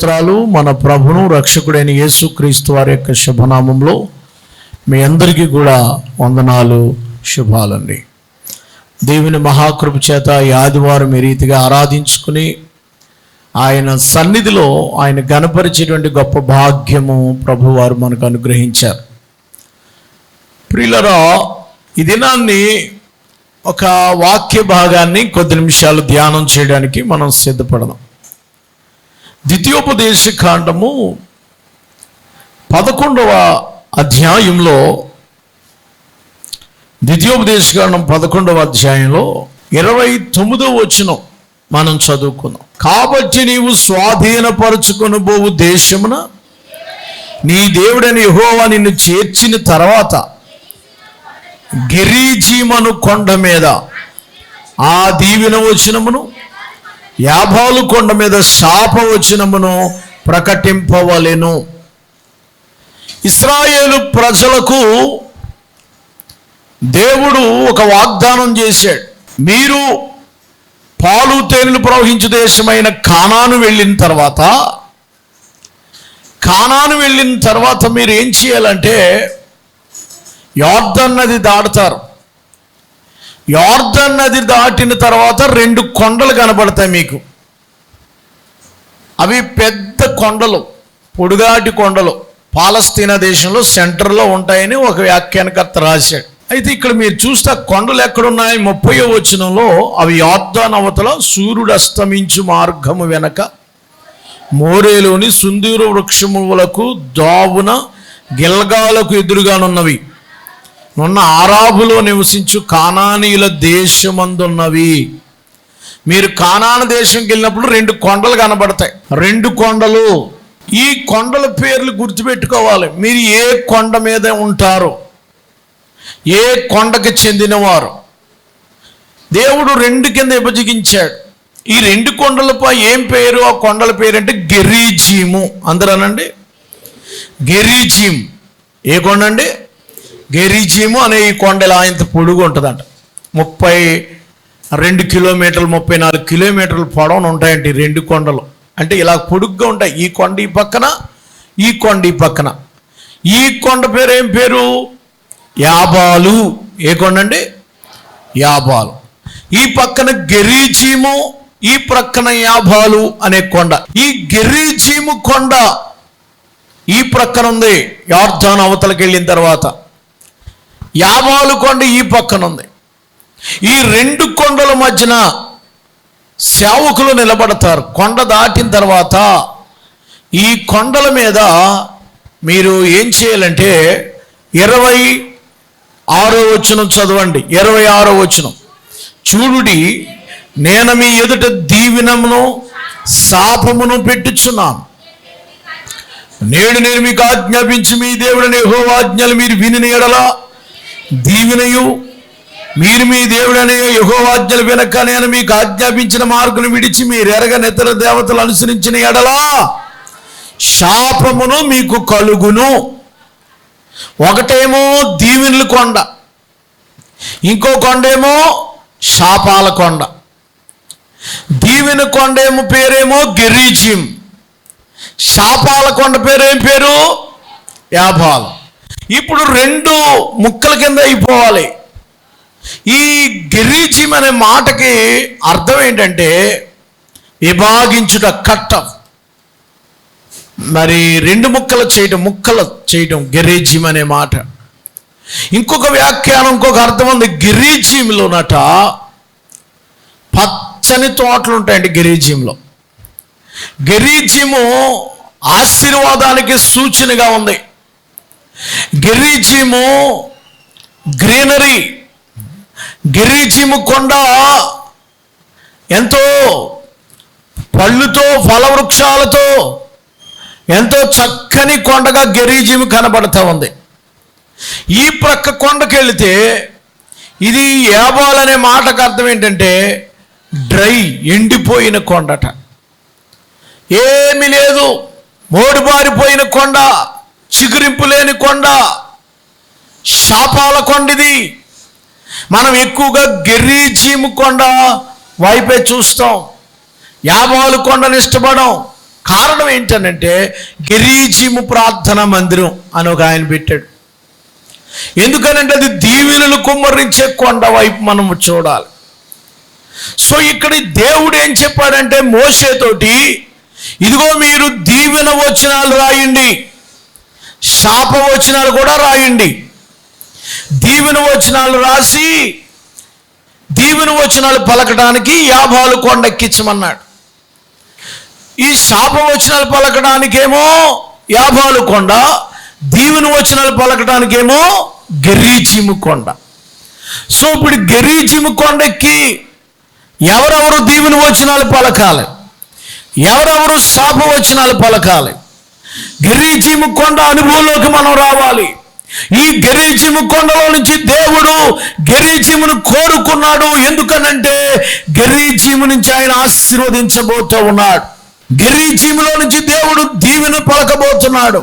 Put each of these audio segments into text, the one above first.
స్తోత్రాలు. మన ప్రభును రక్షకుడైన యేసుక్రీస్తు వారి యొక్క శుభనామంలో మీ అందరికీ కూడా వందనాలు, శుభాలండి. దేవుని మహాకృప చేత ఈ ఆదివారం ఈ రీతిగా ఆరాధించుకుని ఆయన సన్నిధిలో ఆయన గణపరిచేటువంటి గొప్ప భాగ్యము ప్రభువారు మనకు అనుగ్రహించారు. ప్రియులారా, ఈ దినాన్ని ఒక వాక్య భాగాన్ని కొద్ది నిమిషాలు ధ్యానం చేయడానికి మనం సిద్ధపడదాం. ద్వితీయోపదేశ కాండము 11వ అధ్యాయంలో, ద్వితీయోపదేశ కాండం 11వ అధ్యాయంలో 29వ వచనం మనం చదువుకుందాం. కాబట్టి నీవు స్వాధీనపరచుకొనబోవు దేశమున నీ దేవుడైన యెహోవా నిన్ను చేర్చిన తర్వాత గెరీజీమను కొండ మీద ఆ దీవెన వచనమును, యాబాలు కొండ మీద శాప వచనమును ప్రకటింపవలెను. ఇశ్రాయేలు ప్రజలకు దేవుడు ఒక వాగ్దానం చేశాడు. మీరు పాలు తేనెలు ప్రవహించు దేశమైన కానాను వెళ్ళిన తర్వాత మీరు ఏం చేయాలంటే యోర్దాను నది దాటుతారు. యోర్దాను నది దాటిన తర్వాత 2 కొండలు కనబడతాయి మీకు. అవి పెద్ద కొండలు, పొడుగాటి కొండలు, పాలస్తీనా దేశంలో సెంటర్లో ఉంటాయని ఒక వ్యాఖ్యానకర్త రాశాడు. అయితే ఇక్కడ మీరు చూస్తే కొండలు ఎక్కడున్నాయి? 30వ వచనంలో అవి యోర్దాను అవతల సూర్యుడు అస్తమించు మార్గము వెనక మోరేలోని సుందూర వృక్షములకు దావున గిల్గాలకు ఎదురుగానున్నవి, నున్న ఆరాబులో నివసించు కానానీయుల దేశమందున్నవి. మీరు కానాను దేశంకి వెళ్ళినప్పుడు 2 కొండలు కనబడతాయి. 2 కొండలు. ఈ కొండల పేర్లు గుర్తుపెట్టుకోవాలి. మీరు ఏ కొండ మీద ఉంటారో, ఏ కొండకి చెందినవారు. దేవుడు 2 కింద విభజించాడు. ఈ 2 కొండలపై ఏం పేరు? ఆ కొండల పేరు అంటే గెరీజీము. అందరూ అనండి, గెరీజీం. ఏ కొండ అండి? గెరీజీము అనే ఈ కొండ ఇలా ఇంత పొడుగు ఉంటుందంట. 32 కిలోమీటర్లు, 34 కిలోమీటర్లు పొడవును ఉంటాయంటే 2 కొండలు. అంటే ఇలా పొడుగ్గా ఉంటాయి. ఈ కొండ ఈ పక్కన, ఈ కొండ ఈ పక్కన. ఈ కొండ పేరు ఏం పేరు? యాబాలు. ఏ కొండ అండి? యాబాలు. ఈ పక్కన గెరీజీము, ఈ ప్రక్కన యాబాలు అనే కొండ. ఈ గెరీజీము కొండ ఈ ప్రక్కన ఉంది యోర్దాను అవతలకి వెళ్ళిన తర్వాత. యాబాలు కొండ ఈ పక్కన ఉంది. ఈ 2 కొండల మధ్యన సేవకులు నిలబడతారు. కొండ దాటిన తర్వాత ఈ కొండల మీద మీరు ఏం చేయాలంటే 26వ వచనం చదవండి. 26వ వచనం. చూడుడి, నేను మీ ఎదుట దీవెనమును శాపమును పెట్టుచున్నాను. నేడు నేను మీకు ఆజ్ఞాపించి మీ దేవుడైన యెహోవా ఆజ్ఞలు మీరు వినిన ఎడల దీవెనయు, మీరు మీ దేవుడైన యెహోవా ఆజ్ఞలు వినక నేను మీకు ఆజ్ఞాపించిన మార్గం విడిచి మీరు ఎరగని ఇతర దేవతలు అనుసరించిన ఎడల శాపమును మీకు కలుగును. ఒకటేమో దీవెనల కొండ, ఇంకో కొండేమో శాపాల కొండ. దీవెన కొండ ఏమో పేరేమో గెరీజీం, శాపాల కొండ పేరేం పేరు? యాబాలు. ఇప్పుడు 2 ముక్కల కింద అయిపోవాలి. ఈ గెరీజీం అనే మాటకి అర్థం ఏంటంటే విభాగించుట, కట్ ఆఫ్. మరి 2 ముక్కలు చేయటం గెరీజీం అనే మాట. ఇంకొక వ్యాఖ్యానం, ఇంకొక అర్థం ఉంది. గెరీజీంలోనట పచ్చని తోటలు ఉంటాయండి. గెరీజీము ఆశీర్వాదానికి సూచనగా ఉంది. గెరీజీము గ్రీనరీ. గెరీజీము కొండ ఎంతో పళ్ళుతో, ఫలవృక్షాలతో ఎంతో చక్కని కొండగా గెరీజీము కనబడతా ఉంది. ఈ ప్రక్క కొండకి వెళితే ఇది యాబాల్ అనే మాటకు అర్థం ఏంటంటే డ్రై, ఎండిపోయిన కొండట. ఏమీ లేదు, మోడుబారిపోయిన కొండ, చిగురింపు లేని కొండ, శాపాల కొండిది. మనం ఎక్కువగా గెరీజీము కొండ వైపే చూస్తాం. యాబాలు కొండను ఇష్టపడం. కారణం ఏంటనంటే గెరీజీము ప్రార్థనా మందిరం అని ఒక ఆయన పెట్టాడు. ఎందుకనంటే అది దీవెనలు కుమ్మరించే కొండ వైపు మనం చూడాలి. సో ఇక్కడ దేవుడు ఏం చెప్పాడంటే మోషేతోటి, ఇదిగో మీరు దీవెన వచనాలు రాయండి, శాప వచనాలు కూడా రాయండి. దీవెన వచనాలు రాసి దీవెన వచనాలు పలకడానికి యాబాలు కొండ ఎక్కించమన్నాడు. ఈ శాప వచనాలు పలకడానికేమో యాబాలు కొండ, దీవెన వచనాలు పలకడానికేమో గెరీజీము కొండ. సో ఇప్పుడు గెరీజీము కొండెక్కి ఎవరెవరు దీవెన వచనాలు పలకాలి, ఎవరెవరు శాప వచనాలు పలకాలి? గెరీజీము కొండ అనుభవంలోకి మనం రావాలి. ఈ గెరీజీము కొండలో నుంచి దేవుడు గెరీజీమును కోరుకున్నాడు. ఎందుకనంటే గెరీజీము నుంచి ఆయన ఆశీర్వదించబోతూ ఉన్నాడు. గెరీజీములో నుంచి దేవుడు దీవెన పలకబోతున్నాడు.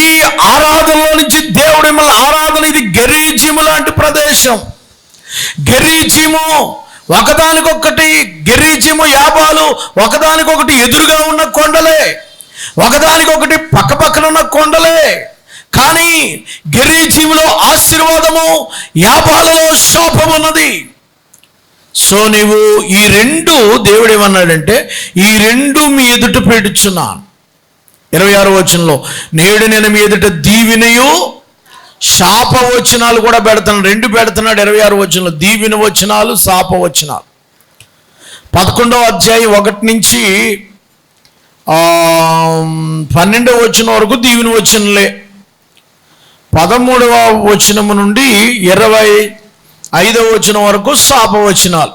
ఈ ఆరాధనలో నుంచి దేవుడు మిమ్మల్ని ఆరాధన, ఇది గెరీజీము లాంటి ప్రదేశం. గెరీజీము ఒకదానికొకటి, గెరీజీము యాబాలు ఒకదానికొకటి ఎదురుగా ఉన్న కొండలే, ఒకదానికొకటి పక్కపక్కన ఉన్న కొండలే. కానీ గెరీజీములో ఆశీర్వాదము, యాబాలలో శాపం ఉన్నది. సో నీవు ఈ రెండు, దేవుడు ఏమన్నాడంటే ఈ రెండు మీ ఎదుట పెడుచున్నాను. 26వ వచనంలో, నేడు నేను మీ ఎదుట దీవెనయు శాప వచనాలు కూడా పెడుతున్నాడు. రెండు పెడుతున్నాడు 26వ వచనంలో, దీవెన వచనాలు, శాప వచనాలు. 11వ అధ్యాయం 1 నుంచి 12వ వచనం వరకు దీవెన వచనలే. 13వ వచనము నుండి 25వ వచనం వరకు శాప వచనాలు.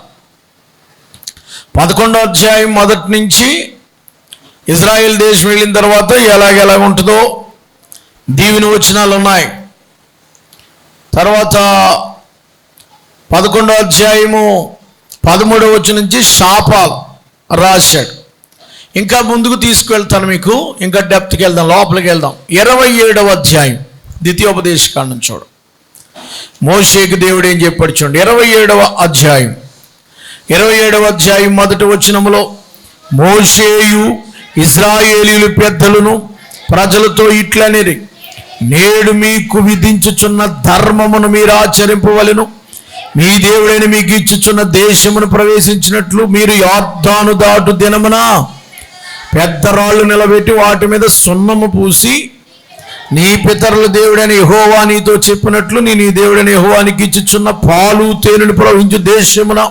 11వ అధ్యాయం 1 నుంచి ఇజ్రాయెల్ దేశం వెళ్ళిన తర్వాత ఎలాగెలా ఉంటుందో దీవెన వచనాలు ఉన్నాయి. తర్వాత 11వ అధ్యాయము 13వ వచనం నుంచి శాపాలు రాశాడు. ఇంకా ముందుకు తీసుకువెళ్తాను, మీకు ఇంకా డెప్త్కి వెళ్దాం, లోపలికి వెళ్దాం. 27వ అధ్యాయం ద్వితీయోపదేశకాండం చూడు. మోషేకి దేవుడు ఏం చెప్పాడు చూడండి. 27వ అధ్యాయం 1వ వచనములో, మోషేయు ఇశ్రాయేలీయుల పెద్దలను ప్రజలతో ఇట్లనిరి, నేడు మీకు విధించుచున్న ధర్మమును మీరు ఆచరింపవలెను. మీ దేవుడైన మీకు ఇచ్చుచున్న దేశమును ప్రవేశించినట్లు మీరు యొర్దాను దాటు దినమున పెద్ద రాళ్ళు నిలబెట్టి వాటి మీద సున్నము పూసి, నీ పితరుల దేవుడైన యెహోవా నీతో చెప్పినట్లు నీ దేవుడైన యెహోవానికి ఇచ్చుచున్న పాలు తేనెను ప్రవహించు దేశమున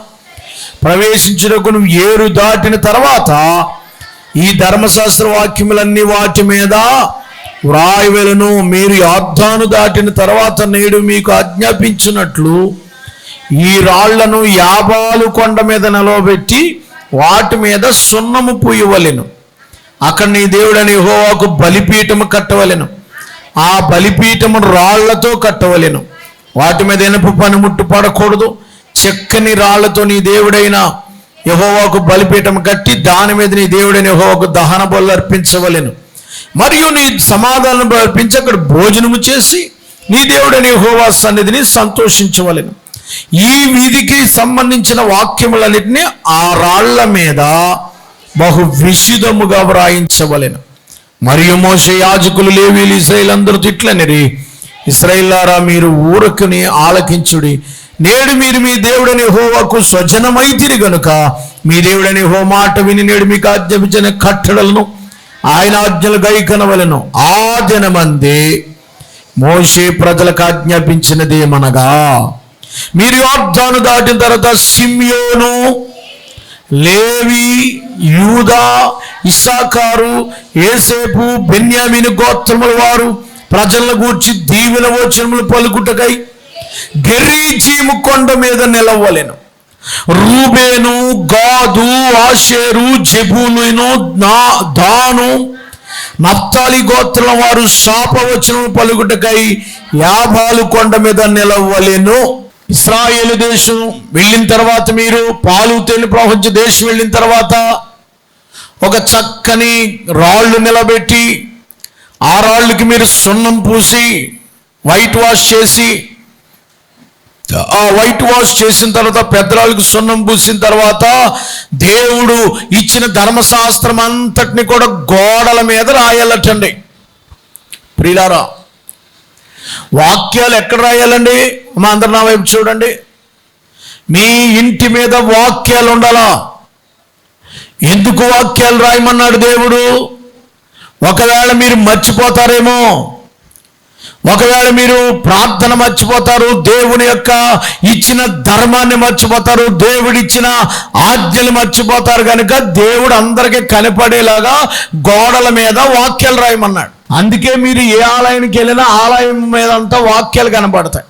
ప్రవేశించుటకు నువ్వు ఏరు దాటిన తర్వాత ఈ ధర్మశాస్త్ర వాక్యములన్నీ వాటి మీద వ్రాయవలెను. మీరు యొర్దాను దాటిన తర్వాత నేడు మీకు ఆజ్ఞాపించినట్లు ఈ రాళ్లను యాబాలు కొండ మీద నిలవబెట్టి వాటి మీద సున్నము పూయవలెను. అక్కడ నీ దేవుడైన యెహోవాకు బలిపీఠము కట్టవలెను. ఆ బలిపీఠము రాళ్లతో కట్టవలెను. వాటి మీద ఇనుప పనిముట్టు పడకూడదు. చెక్కని రాళ్లతో నీ దేవుడైన యెహోవాకు బలిపీఠం కట్టి దాని మీద నీ దేవుడైన యెహోవాకు దహన బలులు అర్పించవలెను. మరియు నీ సమాధానం అర్పించి అక్కడ భోజనము చేసి నీ దేవుడైన యెహోవా సన్నిధిని సంతోషించవలెను. ఈ వీధికి సంబంధించిన వాక్యములన్నిటినీ ఆ రాళ్ల మీద బహు విశుద్ధముగా వ్రాయించవలెను. మరియు మోషే యాజకులు లేవీయులు ఇశ్రాయేలు అందరూ ఇట్లనిరి, ఇశ్రాయేలారా మీరు ఊరకుని ఆలకించుడి. నేడు మీరు మీ దేవుడని యెహోవాకు స్వజనమైతిరి గనుక మీ దేవుడని యెహోవా మాట విని నేడు మీకు ఆజ్ఞాపించిన కట్టడలను ఆయన ఆజ్ఞలు గైకొనవలెను. ఆ దినమందే మోషే ప్రజలకు ఆజ్ఞాపించినదేమనగా, మీరు యొర్దాను దాటిన తర్వాత సిమ్యోను, లేవి, యూదా, ఇస్సాకారు, యోసేపు, బెన్యామీను గోత్రముల వారు ప్రజలను గూర్చి దీవెన వచనములు పలుకుటకై గెరీజీము కొండ మీద నిలవలెను. రూబేను, గాదు, ఆషేరు, జెబూలూను, దాను, నఫ్తాలి గోత్రం వారు శాపవచనము పలుకుటకై యాబాలు కొండ మీద నిలవలెను. ఇశ్రాయేలు దేశం వెళ్ళిన తర్వాత, మీరు పాలు తేనె ప్రవహించే దేశం వెళ్ళిన తర్వాత ఒక చక్కని రాళ్ళు నిలబెట్టి ఆ రాళ్ళకి మీరు సున్నం పూసి వైట్ వాష్ చేసి ఆ వైట్ వాష్ చేసిన తర్వాత, పెద్దరాళ్ళకి సున్నం పూసిన తర్వాత, దేవుడు ఇచ్చిన ధర్మశాస్త్రం అంతటిని కూడా గోడల మీద రాయాలటండి. ప్రియులారా, వాక్యాలు ఎక్కడ రాయాలండి? మా అందరు నా వైపు చూడండి. మీ ఇంటి మీద వాక్యాలు ఉండాలా. ఎందుకు వాక్యాలు రాయమన్నాడు దేవుడు? ఒకవేళ మీరు మర్చిపోతారేమో, ఒకవేళ మీరు ప్రార్థన మర్చిపోతారు, దేవుని యొక్క ఇచ్చిన ధర్మాన్ని మర్చిపోతారు, దేవుడిచ్చిన ఆజ్ఞలు మర్చిపోతారు. కనుక దేవుడు అందరికీ కనపడేలాగా గోడల మీద వాక్యాలు రాయమన్నాడు. అందుకే మీరు ఏ ఆలయానికి వెళ్ళినా ఆలయం మీద అంతా వాక్యాలు కనపడతాయి.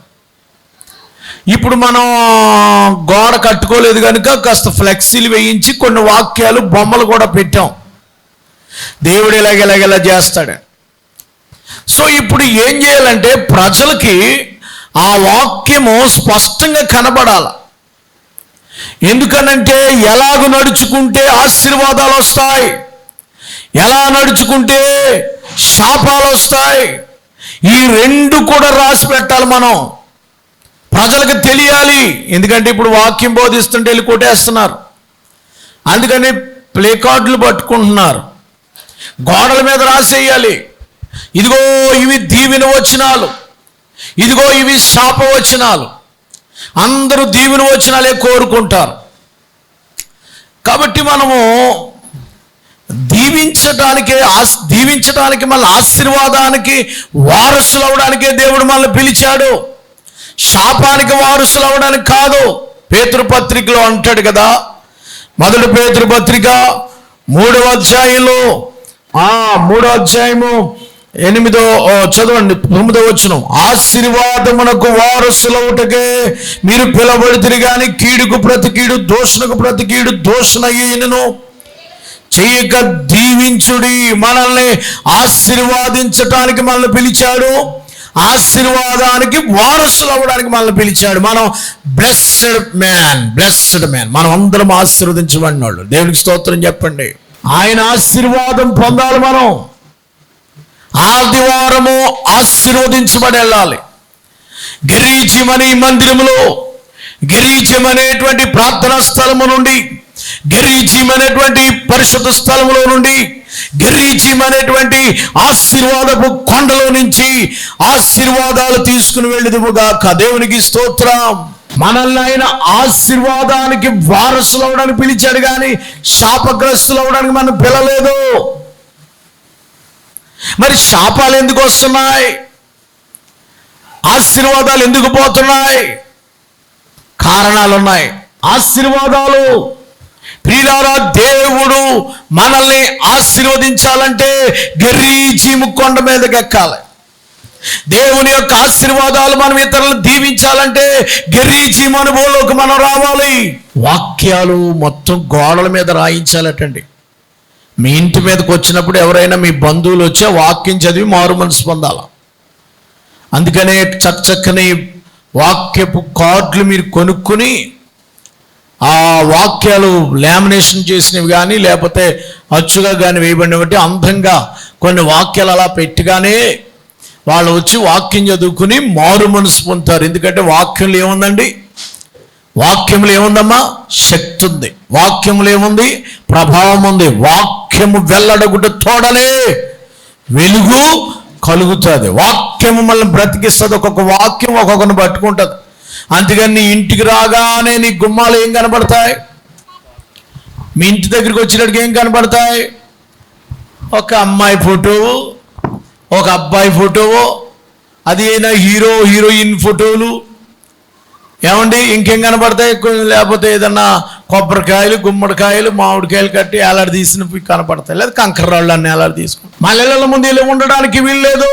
ఇప్పుడు మనం గోడ కట్టుకోలేదు కనుక కాస్త ఫ్లెక్సీలు వేయించి కొన్ని వాక్యాలు, బొమ్మలు కూడా పెట్టాం. దేవుడు ఇలాగెలాగెలా చేస్తాడు. సో ఇప్పుడు ఏం చేయాలంటే ప్రజలకి ఆ వాక్యము స్పష్టంగా కనబడాలి. ఎందుకనంటే ఎలాగ నడుచుకుంటే ఆశీర్వాదాలు వస్తాయి, ఎలా నడుచుకుంటే శాపాలు వస్తాయి, ఈ రెండు కూడా రాసి పెట్టాలి. మనం ప్రజలకు తెలియాలి. ఎందుకంటే ఇప్పుడు వాక్యం బోధిస్తుంటే వెళ్ళి కొట్టేస్తున్నారు. అందుకని ప్లే కార్డులు పట్టుకుంటున్నారు. గోడల మీద రాసేయాలి, ఇదిగో ఇవి దీవెన వచనాలు, ఇదిగో ఇవి శాప వచనాలు. అందరూ దీవెన వచనాలే కోరుకుంటారు. కాబట్టి మనము దీవించడానికి మళ్ళీ ఆశీర్వాదానికి వారసులు అవడానికే దేవుడు మనల్ని పిలిచాడు, శాపానికి వారసులు అవడానికి కాదు. పేతురు పత్రికలో అంటాడు కదా, మొదటి పేతురు పత్రిక 3వ అధ్యాయంలో 3వ అధ్యాయము 8వ చదవండి, 9వ వచనం. ఆశీర్వాదమునకు వారసులవుటకే మీరు పిలవబడితిరి గాని కీడుకు ప్రతి కీడు, దూషణకు ప్రతి కీడు దూషణయ్యను చెయ్యక దీవించుడి. మనల్ని ఆశీర్వాదించటానికి మనల్ని పిలిచాడు, ఆశీర్వాదానికి వారసులు అవ్వడానికి మనల్ని పిలిచాడు. మనం బ్లెస్డ్ మ్యాన్, మనం అందరం ఆశీర్వదించబడిన వాళ్ళు. దేవునికి స్తోత్రం చెప్పండి. ఆయన ఆశీర్వాదం పొందాలి. మనం ఆదివారము ఆశీర్వదించబడి వెళ్ళాలి. గెరీచిమని మందిరములో, గెరీచిమనేటువంటి ప్రార్థనా స్థలము నుండి, గెరీచిమనేటువంటి పరిశుద్ధ స్థలములో నుండి, గెరీచిమనేటువంటి ఆశీర్వాదపు కొండలో నుంచి ఆశీర్వాదాలు తీసుకుని వెళ్ళదుముగాక. దేవునికి స్తోత్రం. మనల్ని ఆయన ఆశీర్వాదానికి వారసులు అవడానికి పిలిచాడు కానీ శాపగ్రస్తులు అవడానికి మనం పిలలేదు. మరి శాపాలు ఎందుకు వస్తున్నాయి? ఆశీర్వాదాలు ఎందుకు పోతున్నాయి? కారణాలు ఉన్నాయి. ఆశీర్వాదాలు ప్రియులారా, దేవుడు మనల్ని ఆశీర్వదించాలంటే గెరీజీము కొండ మీదకి ఎక్కాలి. దేవుని యొక్క ఆశీర్వాదాలు మనం ఇతరులను దీవించాలంటే గెరీజీము అనుభవంలోకి మనం రావాలి. వాక్యాలు మొత్తం గోడల మీద రాయించాలటండి. మీ ఇంటి మీదకి వచ్చినప్పుడు ఎవరైనా మీ బంధువులు వచ్చే వాక్యం చదివి మారు మనసు పొందాల. అందుకనే చక్కని వాక్యపు కార్డులు మీరు కొనుక్కుని ఆ వాక్యాలు లామినేషన్ చేసినవి కానీ లేకపోతే అచ్చుగా కానీ వేయబడినవి బట్టి అందంగా కొన్ని వాక్యాలు అలా పెట్టిగానే వాళ్ళు వచ్చి వాక్యం చదువుకుని మారు మనసు పొందుతారు. ఎందుకంటే వాక్యంలో ఏముందండి? వాక్యములు ఏముందమ్మా? శక్తి ఉంది. వాక్యములు ఏముంది? ప్రభావం ఉంది. వాక్యము వెల్లడగుట తోడలే వెలుగు కలుగుతుంది. వాక్యము మళ్ళీ బ్రతికిస్తుంది. ఒక్కొక్క వాక్యం ఒక్కొక్కరిని పట్టుకుంటుంది. అందుకని నీ ఇంటికి రాగానే నీ గుమ్మాలు ఏం కనబడతాయి? మీ ఇంటి దగ్గరికి వచ్చినట్టుగా ఏం కనబడతాయి? ఒక అమ్మాయి ఫోటో, ఒక అబ్బాయి ఫోటో, అది అయినా హీరో హీరోయిన్ ఫోటోలు. ఏమండి ఇంకేం కనబడతాయి? లేకపోతే ఏదన్నా కొబ్బరికాయలు, గుమ్మడికాయలు, మామిడికాయలు కట్టి ఏలాడి తీసినవి కనపడతాయి. లేదా కంకర రాళ్ళు అన్నీ ఏలాడి తీసుకుంటాం. మళ్ళీ ముందు ఇలా ఉండడానికి వీల్లేదు.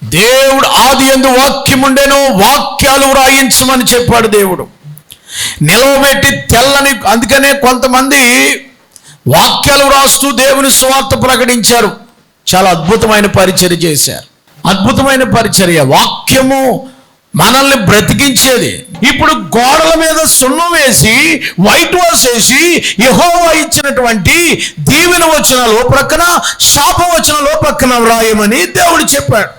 దేవుడు ఆది యందు వాక్యం ఉండెను, వాక్యాలు వ్రాయించమని చెప్పాడు దేవుడు. నిలవబెట్టి తెల్లని. అందుకనే కొంతమంది వాక్యాలు వ్రాస్తూ దేవుని సువార్త ప్రకటించారు. చాలా అద్భుతమైన పరిచర్య చేశారు. అద్భుతమైన పరిచర్య. వాక్యము మనల్ని బ్రతికించేది. ఇప్పుడు గోడల మీద సున్నం వేసి వైట్ వాష్ వేసి యెహోవా ఇచ్చినటువంటి దీవెన వచనాలు ప్రక్కన, శాప వచనాలు ప్రక్కన వ్రాయమని దేవుడు చెప్పాడు.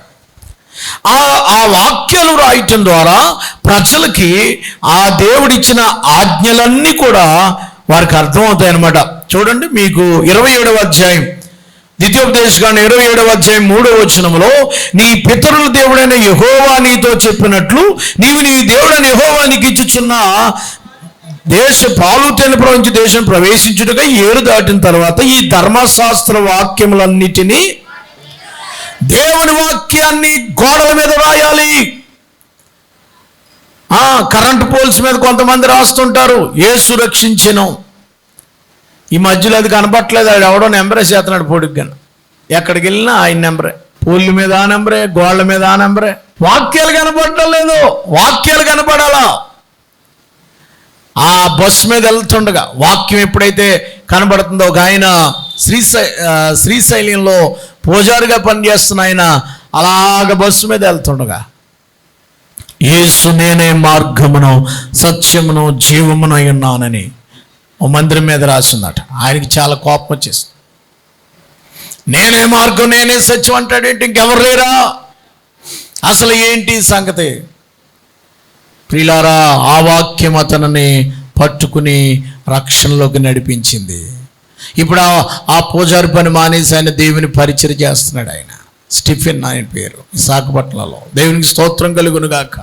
ఆ వాక్యాలు రాయటం ద్వారా ప్రజలకి ఆ దేవుడిచ్చిన ఆజ్ఞలన్నీ కూడా వారికి అర్థమవుతాయి అన్నమాట. చూడండి, మీకు 27వ అధ్యాయం ద్వితీయోపదేశకాండం 27వ అధ్యాయం 3వ వచనంలో, నీ పితరుల దేవుడైన యెహోవా నీతో చెప్పినట్లు నీవు నీ దేవుడైన యెహోవా నీకు ఇచ్చుచున్న పాలు తేనె ప్రవహించే దేశం ప్రవేశించుటకై 7 దాటిన తర్వాత ఈ ధర్మశాస్త్ర వాక్యములన్నిటినీ, దేవుని వాక్యాన్ని గోడల మీద రాయాలి. కరెంట్ పోల్స్ మీద కొంతమంది రాస్తుంటారు, యేసు రక్షించెను. ఈ మధ్యలో అది కనపట్లేదు, ఆడు ఎవడో నెంబరే చేస్తున్నాడు పొడుగ్గాను. ఎక్కడికి వెళ్ళినా ఆయన నెంబరే, పూల మీద ఆ నెంబరే, గోడల మీద ఆ నెంబరే. వాక్యాలు కనపడటం లేదు, వాక్యాలు కనపడాలా. ఆ బస్సు మీద వెళ్తుండగా వాక్యం ఎప్పుడైతే కనబడుతుందో, ఒక ఆయన శ్రీశైలంలో పూజారిగా పనిచేస్తున్న ఆయన అలాగ బస్సు మీద వెళ్తుండగా, యేసు నేనే మార్గమును సత్యమును జీవమును అయి ఉన్నానని ఓ మందిరం మీద రాసిందట. ఆయనకి చాలా కోపం వచ్చేసింది. నేనే మార్గం నేనే సత్యం అంటాడేంటి, ఇంకెవరు లేరా? అసలు ఏంటి సంగతి? ప్రియులారా, ఆ వాక్యం అతనిని పట్టుకుని రక్షణలోకి నడిపించింది. ఇప్పుడు ఆ పూజారి పని మానేసి ఆయన దేవుని పరిచయం చేస్తున్నాడు. ఆయన స్టిఫెన్ ఆయన పేరు, విశాఖపట్నంలో. దేవునికి స్తోత్రం కలుగును గాక.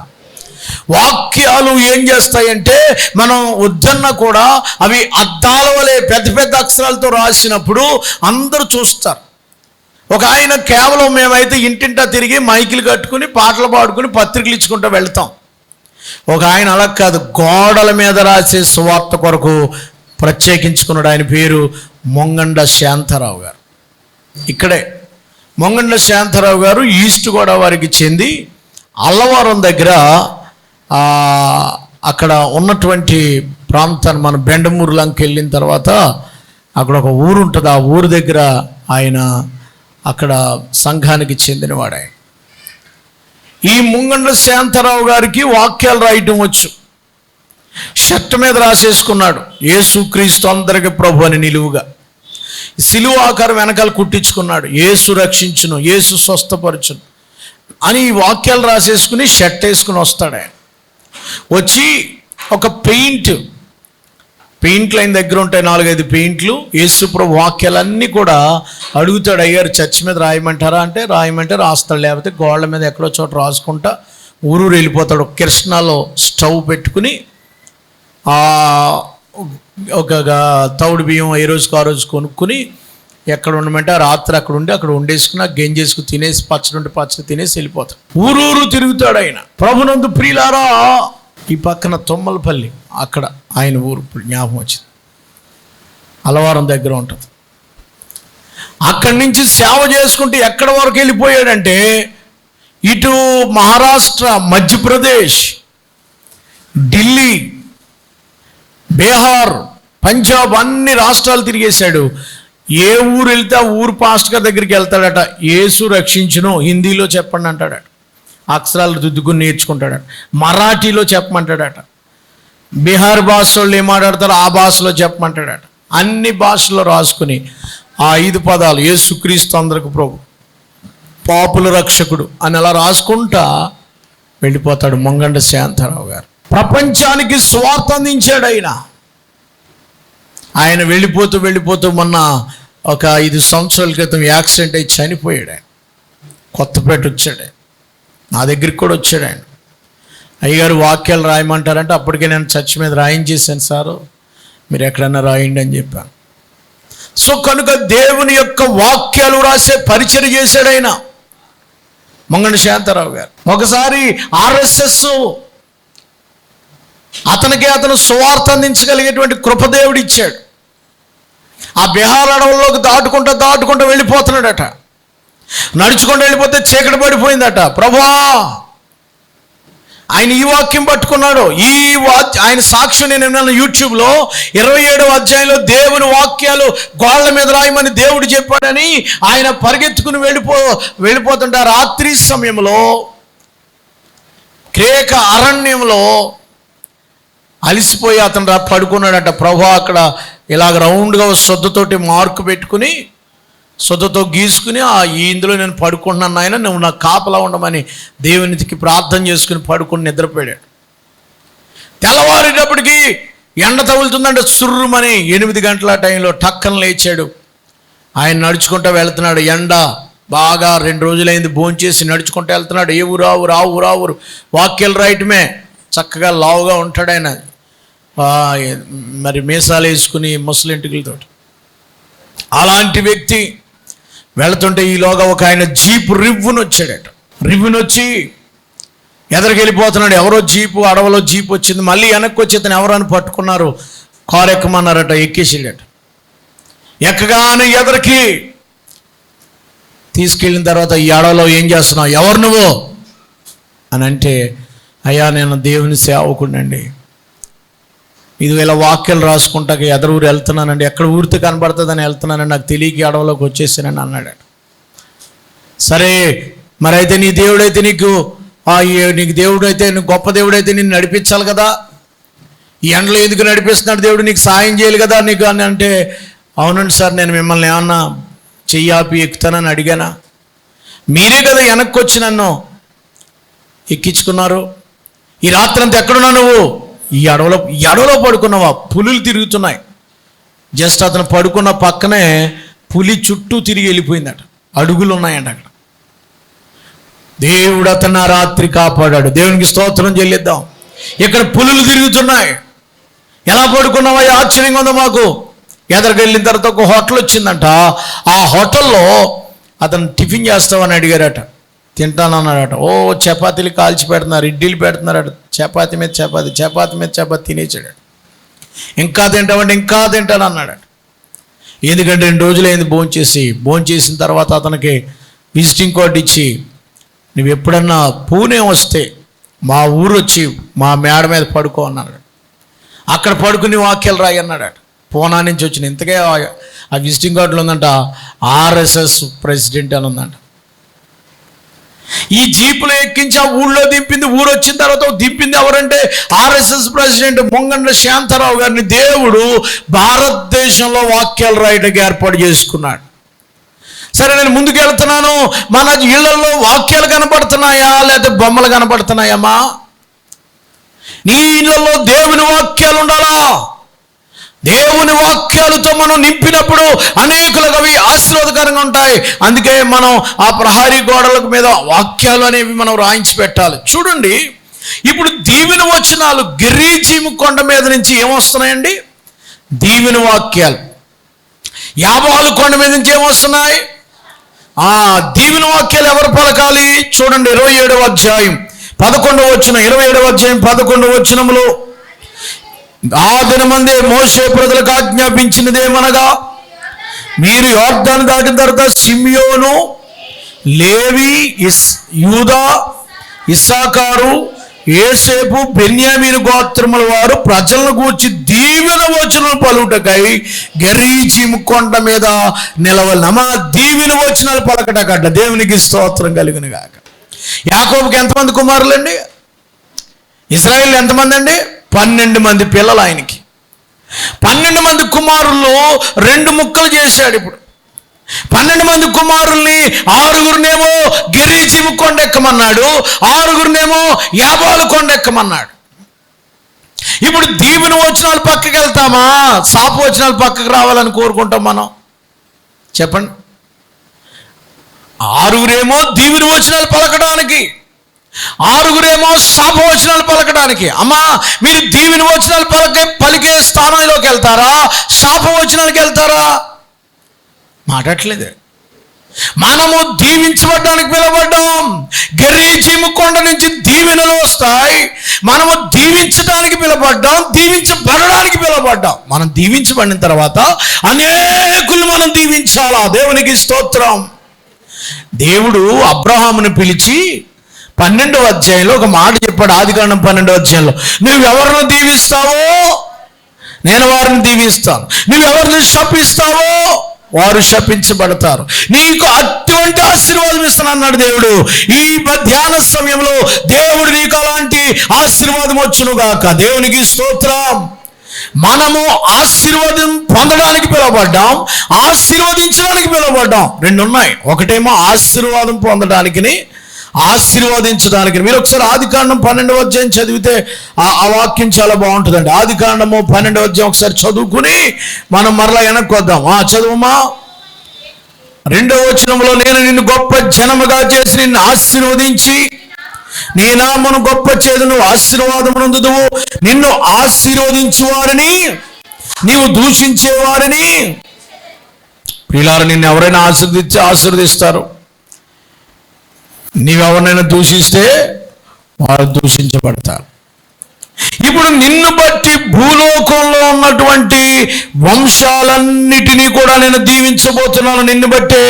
వాక్యాలు ఏం చేస్తాయంటే, మనం వద్దన్నా కూడా అవి అద్దాల వలె పెద్ద పెద్ద అక్షరాలతో రాసినప్పుడు అందరూ చూస్తారు. ఒక ఆయన కేవలం మేమైతే ఇంటింటా తిరిగి మైకులు కట్టుకుని పాటలు పాడుకుని పత్రికలు ఇచ్చుకుంటూ వెళ్తాం. ఒక ఆయన అలా కాదు, గోడల మీద రాసే సువార్త కొరకు ప్రత్యేకించుకున్నాడు. ఆయన పేరు మొంగండ శాంతారావు గారు. ఇక్కడే మొంగండ శాంతారావు గారు ఈస్ట్ గోదావరికి చెంది అల్లవరం దగ్గర అక్కడ ఉన్నటువంటి ప్రాంతాన్ని, మన బెండమూరు లంకి వెళ్ళిన తర్వాత అక్కడ ఒక ఊరు ఉంటుంది. ఆ ఊరు దగ్గర ఆయన అక్కడ సంఘానికి చెందినవాడు. ఆయన ఈ ముంగండ్ల శాంతారావు గారికి వాక్యాలు రాయటం వచ్చు. షర్ట్ మీద రాసేసుకున్నాడు, యేసుక్రీస్తు అందరికి ప్రభు అని నిలువుగా. సిలువ ఆకారం వెనకాల కుట్టించుకున్నాడు, యేసు రక్షించును, యేసు స్వస్థపరచును అని ఈ వాక్యాలు రాసేసుకుని షర్ట్ వేసుకుని వస్తాడు. ఆయన వచ్చి ఒక పెయింట్లు ఆయన దగ్గర ఉంటాయి, 4-5 పెయింట్లు. యేసు ప్రభు వాక్యాలన్నీ కూడా అడుగుతాడు, అయ్యారు చర్చ్ మీద రాయమంటారా అంటే రాయమంటే రాస్తాడు, లేకపోతే గోడల మీద ఎక్కడో చోట రాసుకుంటా ఊరూరు వెళ్ళిపోతాడు. కృష్ణాలో స్టవ్ పెట్టుకుని ఒక తౌడు బియ్యం ఏ రోజుకు ఆ రోజు కొనుక్కుని ఎక్కడ ఉండమంటే రాత్రి అక్కడ ఉండి అక్కడ వండేసుకుని గెంజేసుకుని తినేసి పచ్చడి తినేసి వెళ్ళిపోతాడు. ఊరూరు తిరుగుతాడు ఆయన. ప్రభునందు ప్రియులారా, ఈ పక్కన తొమ్మలపల్లి, అక్కడ ఆయన ఊరు జ్ఞాపకం వచ్చింది, అలవారం దగ్గర ఉంటుంది. అక్కడి నుంచి సేవ చేసుకుంటూ ఎక్కడి వరకు వెళ్ళిపోయాడంటే, ఇటు మహారాష్ట్ర, మధ్యప్రదేశ్, ఢిల్లీ, బీహార్, పంజాబ్ అన్ని రాష్ట్రాలు తిరిగేశాడు. ఏ ఊరు వెళ్తే ఆ ఊరు పాస్టర్ గారి దగ్గరికి వెళ్తాడట. యేసు రక్షించును హిందీలో చెప్పండి అంటాడట, అక్షరాలు దిద్దుకుని నేర్చుకుంటాడట. మరాఠీలో చెప్పమంటాడట. బీహార్ భాష వాళ్ళు ఏం మాట్లాడతారో ఆ భాషలో చెప్పమంటాడట. అన్ని భాషల్లో రాసుకుని ఆ 5 పదాలు, యేసుక్రీస్తు అందరికి ప్రభు, పాపుల రక్షకుడు అని అలా రాసుకుంటా వెళ్ళిపోతాడు మొంగండ శాంతారావు గారు. ప్రపంచానికి స్వార్థ అందించాడు ఆయన. వెళ్ళిపోతూ మొన్న ఒక 5 సంవత్సరాల క్రితం యాక్సిడెంట్ అయి చనిపోయాడు. ఆయన కొత్తపేట వచ్చాడు, నా దగ్గరికి కూడా వచ్చాడు. ఆయన అయ్యగారు వాక్యాలు రాయమంటారంటే అప్పటికే నేను చర్చ్ మీద రాయించేశాను సారు, మీరు ఎక్కడన్నా రాయండి అని చెప్పాను. సో కనుక దేవుని యొక్క వాక్యాలు రాసే పరిచయం చేశాడు ఆయన మొంగండ శాంతారావు గారు. ఒకసారి RSS అతను సువార్త అందించగలిగేటువంటి కృపదేవుడు ఇచ్చాడు. ఆ బీహార్ అడవుల్లోకి దాటుకుంటూ వెళ్ళిపోతున్నాడట. నడుచుకుంటూ వెళ్ళిపోతే చీకటి పడిపోయిందట. ప్రభువా, ఆయన ఈ వాక్యం పట్టుకున్నాడు. ఆయన సాక్ష్యం నేను విన్నాను యూట్యూబ్లో. 27వ అధ్యాయంలో దేవుని వాక్యాలు గోళ్ళ మీద రాయమని దేవుడు చెప్పాడని ఆయన పరిగెత్తుకుని వెళ్ళిపోతుంటే రాత్రి సమయంలో క్రేక అరణ్యంలో అలిసిపోయి అతను పడుకున్నాడట. ప్రభు అక్కడ ఇలాగ రౌండ్గా శ్రద్ధతోటి మార్కు పెట్టుకుని సొతతో గీసుకుని ఇందులో నేను పడుకుంటున్నాను నాయన, నువ్వు నాకు కాపలా ఉండమని దేవునికి ప్రార్థన చేసుకుని పడుకుని నిద్రపోయాడు. తెల్లవారేటప్పటికి ఎండ తగులుతుందంటే సుర్రుమని 8 గంటల టైంలో టక్కన లేచాడు. ఆయన నడుచుకుంటూ వెళ్తున్నాడు. ఎండ బాగా 2 రోజులైంది, భోంచేసి నడుచుకుంటూ వెళ్తున్నాడు. ఏ ఊరు ఆ ఊరు వాక్యాలు రాయటమే. చక్కగా లావుగా ఉంటాడు ఆయన, మరి మీసాలు వేసుకుని ముసలింటికలతో. అలాంటి వ్యక్తి వెళుతుంటే ఈలోగా ఒక ఆయన జీపు రివ్వునొచ్చాడట. రివ్వునొచ్చి ఎదరికెళ్ళిపోతున్నాడు. ఎవరో జీపు, అడవిలో జీపు వచ్చింది. మళ్ళీ వెనక్కి వచ్చి అతను ఎవరని పట్టుకున్నారు. కారు ఎక్కమన్నారట. ఎక్కేసాడట. ఎక్కగానే ఎదరికి తీసుకెళ్ళిన తర్వాత, ఈ అడవిలో ఏం చేస్తున్నావు, ఎవరు నువ్వు అని అంటే, అయ్యా నేను దేవుని సేవకుడినండి, ఇది ఇలా వాక్యాలు రాసుకుంటాక ఎదరు ఊరు వెళ్తున్నానండి, ఎక్కడ ఊరితో కనబడుతుందని వెళ్తున్నానండి, నాకు తెలియక అడవిలోకి వచ్చేసానని అన్నాడు. సరే మరి అయితే నీ దేవుడైతే నీకు దేవుడైతే గొప్ప దేవుడైతే నిన్ను నడిపించాలి కదా, ఈ ఎండలో ఎందుకు నడిపిస్తున్నాడు దేవుడు, నీకు సాయం చేయాలి కదా నీకు అని అంటే, అవునండి సార్, నేను మిమ్మల్ని ఏమన్నా చెయ్యాపి ఎక్కుతానని అడిగానా, మీరే కదా వెనక్కి వచ్చి నన్ను ఎక్కించుకున్నారు. ఈ రాత్రంతా ఎక్కడున్నావు నువ్వు, ఈ అడవిలో పడుకున్నావా, పులులు తిరుగుతున్నాయి. జస్ట్ అతను పడుకున్న పక్కనే పులి చుట్టూ తిరిగి వెళ్ళిపోయిందట, అడుగులు ఉన్నాయంట అక్కడ. దేవుడు అతను ఆ రాత్రి కాపాడాడు. దేవునికి స్తోత్రం చెల్లిద్దాం. ఇక్కడ పులులు తిరుగుతున్నాయి. ఎలా పడుకున్నావా, ఆశ్చర్యంగా ఉందో మాకు. ఎదరికి వెళ్ళిన తర్వాత ఒక హోటల్ వచ్చిందంట. ఆ హోటల్లో అతను టిఫిన్ చేస్తామని అడిగారట. తింటానన్నాడట. ఓ చపాతీలు కాల్చి పెడుతున్నారు, ఇడ్లీలు పెడుతున్నారట. చపాతీ మీద చపాతీ తినేసాడు. ఇంకా తింటామంటే ఇంకా తింటాను అన్నాడట. ఎందుకంటే 2 రోజులైంది భోంచేసిన తర్వాత అతనికి విజిటింగ్ కార్డు ఇచ్చి, నువ్వు ఎప్పుడన్నా పూణే వస్తే మా ఊరు వచ్చి మా మేడ మీద పడుకో అన్నాడు. అక్కడ పడుకుని వాక్యాలు రాయి అన్నాడట. పూనా నుంచి వచ్చిన. ఇంతకే ఆ విజిటింగ్ కార్డులో ఉందంట RSS ప్రెసిడెంట్ అని ఉందంట. ఈ జీపులో ఎక్కించి ఆ ఊళ్ళో దింపింది. ఊరు వచ్చిన తర్వాత దింపింది ఎవరంటే RSS ప్రెసిడెంట్ మొంగండ్ల శాంతారావు గారిని దేవుడు భారతదేశంలో వాక్యాలు రాయడానికి ఏర్పాటు చేసుకున్నాడు. సరే నేను ముందుకు వెళ్తున్నాను. మన ఇళ్లలో వాక్యాలు కనపడుతున్నాయా లేదా బొమ్మలు కనపడుతున్నాయమ్మా? నీ ఇళ్లలో దేవుని వాక్యాలు ఉండాలా. దేవుని వాక్యాలతో మనం నింపినప్పుడు అనేకులకు అవి ఆశీర్వాదకరంగా ఉంటాయి. అందుకే మనం ఆ ప్రహరీ గోడల మీద వాక్యాలు అనేవి మనం రాయించి పెట్టాలి. చూడండి, ఇప్పుడు దీవెన వచనాలు గెరీజీము కొండ మీద నుంచి ఏమొస్తున్నాయండి? దీవెన వాక్యాలు. యాబాలు కొండ మీద నుంచి ఏమొస్తున్నాయి? దీవెన వాక్యాలు ఎవరు పలకాలి? చూడండి 27వ అధ్యాయం 11వ వచనం. 27వ అధ్యాయం 11వ వచనంలో, ఆ దినమందే మోషే ప్రజలకు ఆజ్ఞాపించినదేమనగా, మీరు యోర్దాను దాటిన తర్వాత సిమియోను, లేవి, యూదా, ఇస్సాకారు, యోసేపు, బెన్యామీను గోత్రముల వారు ప్రజలను గూర్చి దీవెన వచనాలు పలుకుటకై గెరీజీము కొండ మీద నిలవలన. మా దీవెన వచనాలు పలకటకట. దేవునికి స్తోత్రం కలుగును గాక. యాకోబుకి ఎంతమంది కుమారులండి? ఇశ్రాయేలు ఎంతమంది అండి? 12 మంది పిల్లలు ఆయనకి. 12 మంది కుమారుల్లో 2 ముక్కలు చేశాడు. ఇప్పుడు 12 మంది కుమారుల్ని 6గురినేమో గెరీజీము కొండ ఎక్కమన్నాడు, 6గురినేమో యాబాలు కొండ ఎక్కమన్నాడు. ఇప్పుడు దీవెన వచనాలు పక్కకి వెళ్తామా, శాప వచనాలు పక్కకు రావాలని కోరుకుంటాం మనం? చెప్పండి. 6గురేమో దీవెన వచనాలు పలకడానికి, 6గురేమో శాపవచనాలు పలకడానికి. అమ్మా, మీరు దీవెన వచనాలు పలికే స్థానంలోకి వెళ్తారా, శాపవచనాలకు వెళ్తారా? మాట్లాడట్లేదు. మనము దీవించబడ్డానికి పిలవబడ్డాం. గెరీజీము కొండ నుంచి దీవెనలు వస్తాయి. మనము దీవించడానికి పిలవబడ్డాం, దీవించబడడానికి పిలవబడ్డాం. మనం దీవించబడిన తర్వాత అనేకులు మనం దీవించాలా. దేవునికి స్తోత్రం. దేవుడు అబ్రహామును పిలిచి 12వ అధ్యాయంలో ఒక మాట చెప్పాడు. ఆదికాండం 12వ అధ్యాయంలో, నువ్వు ఎవరిని దీవిస్తావో నేను వారిని దీవిస్తాను, నువ్వు ఎవరిని శపిస్తావో వారు శపించబడతారు, నీకు అటువంటి ఆశీర్వాదం ఇస్తాను అన్నాడు దేవుడు. ఈ ధ్యాన సమయంలో దేవుడు నీకు అలాంటి ఆశీర్వాదం వచ్చును గాక. దేవునికి స్తోత్రం. మనము ఆశీర్వాదం పొందడానికి పిలువబడ్డాం, ఆశీర్వదించడానికి పిలువబడ్డాం. రెండు ఉన్నాయి. ఒకటేమో ఆశీర్వాదం పొందడానికి, ఆశీర్వదించడానికి. మీరు ఒకసారి ఆదికాండం 12వ అధ్యాయం చదివితే ఆ వాక్యం చాలా బాగుంటుందండి. ఆదికాండము 12వ అధ్యాయం ఒకసారి చదువుకుని మనం మరలా వెనక్కి వద్దాం. చదువుమా. 2వ వచనంలో, నేను నిన్ను గొప్ప జనముగా చేసి నిన్ను ఆశీర్వదించి నీ నామమును గొప్ప చేదు, నువ్వు ఆశీర్వాదమునందుదువు. నిన్ను ఆశీర్వదించు వారిని నీవు దూషించే వారిని. ప్రియులారా, నిన్ను ఎవరైనా ఆశీర్వదిస్తారు. నీవెవరినైనా దూషిస్తే వారు దూషించబడతారు. ఇప్పుడు నిన్ను బట్టి భూలోకంలో ఉన్నటువంటి వంశాలన్నిటినీ కూడా నేను దీవించబోతున్నాను. నిన్ను బట్టే,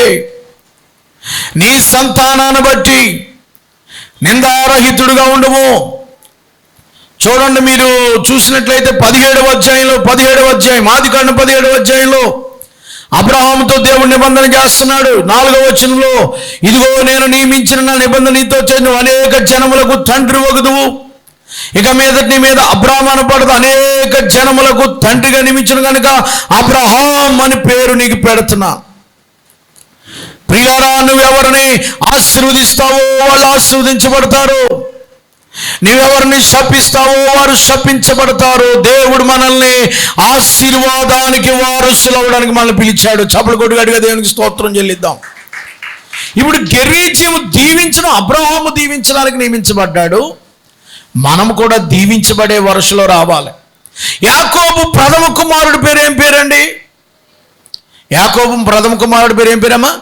నీ సంతానాన్ని బట్టి నిందారహితుడుగా ఉండవు. చూడండి, మీరు చూసినట్లయితే 17వ అధ్యాయం ఆదికాండం 17వ అధ్యాయంలో అబ్రహాముతో దేవుడు నిబంధన చేస్తున్నాడు. 4వ వచనంలో, ఇదిగో నేను నియమించిన నా నిబంధన నీతో చేసిన అనేక జనములకు తండ్రి వగుదువు. ఇక మీద నీ మీద అబ్రహాము అనబడదు, అనేక జనములకు తండ్రిగా నియమించిన కనుక అబ్రహాం అని పేరు నీకు పెడుతున్నా. ప్రియులారా, నువ్వెవరిని ఆశీర్వదిస్తావో వాళ్ళు ఆశీర్వదించబడతారు, నువ్వెవరిని శపిస్తావో వారు శపించబడతారు. దేవుడు మనల్ని ఆశీర్వాదానికి వారసులు అవ్వడానికి మనల్ని పిలిచాడు. చప్పలు కొట్టుగడిగా దేవునికి స్తోత్రం చెల్లిద్దాం. ఇప్పుడు గెరీజీము దీవించడం, అబ్రహాము దీవించడానికి నియమించబడ్డాడు. మనం కూడా దీవించబడే వరుసలో రావాలి. యాకోబు ప్రథమ కుమారుడి పేరు ఏం పేరండి? యాకోబు ప్రథమ కుమారుడి పేరు ఏం పేరమ్మా?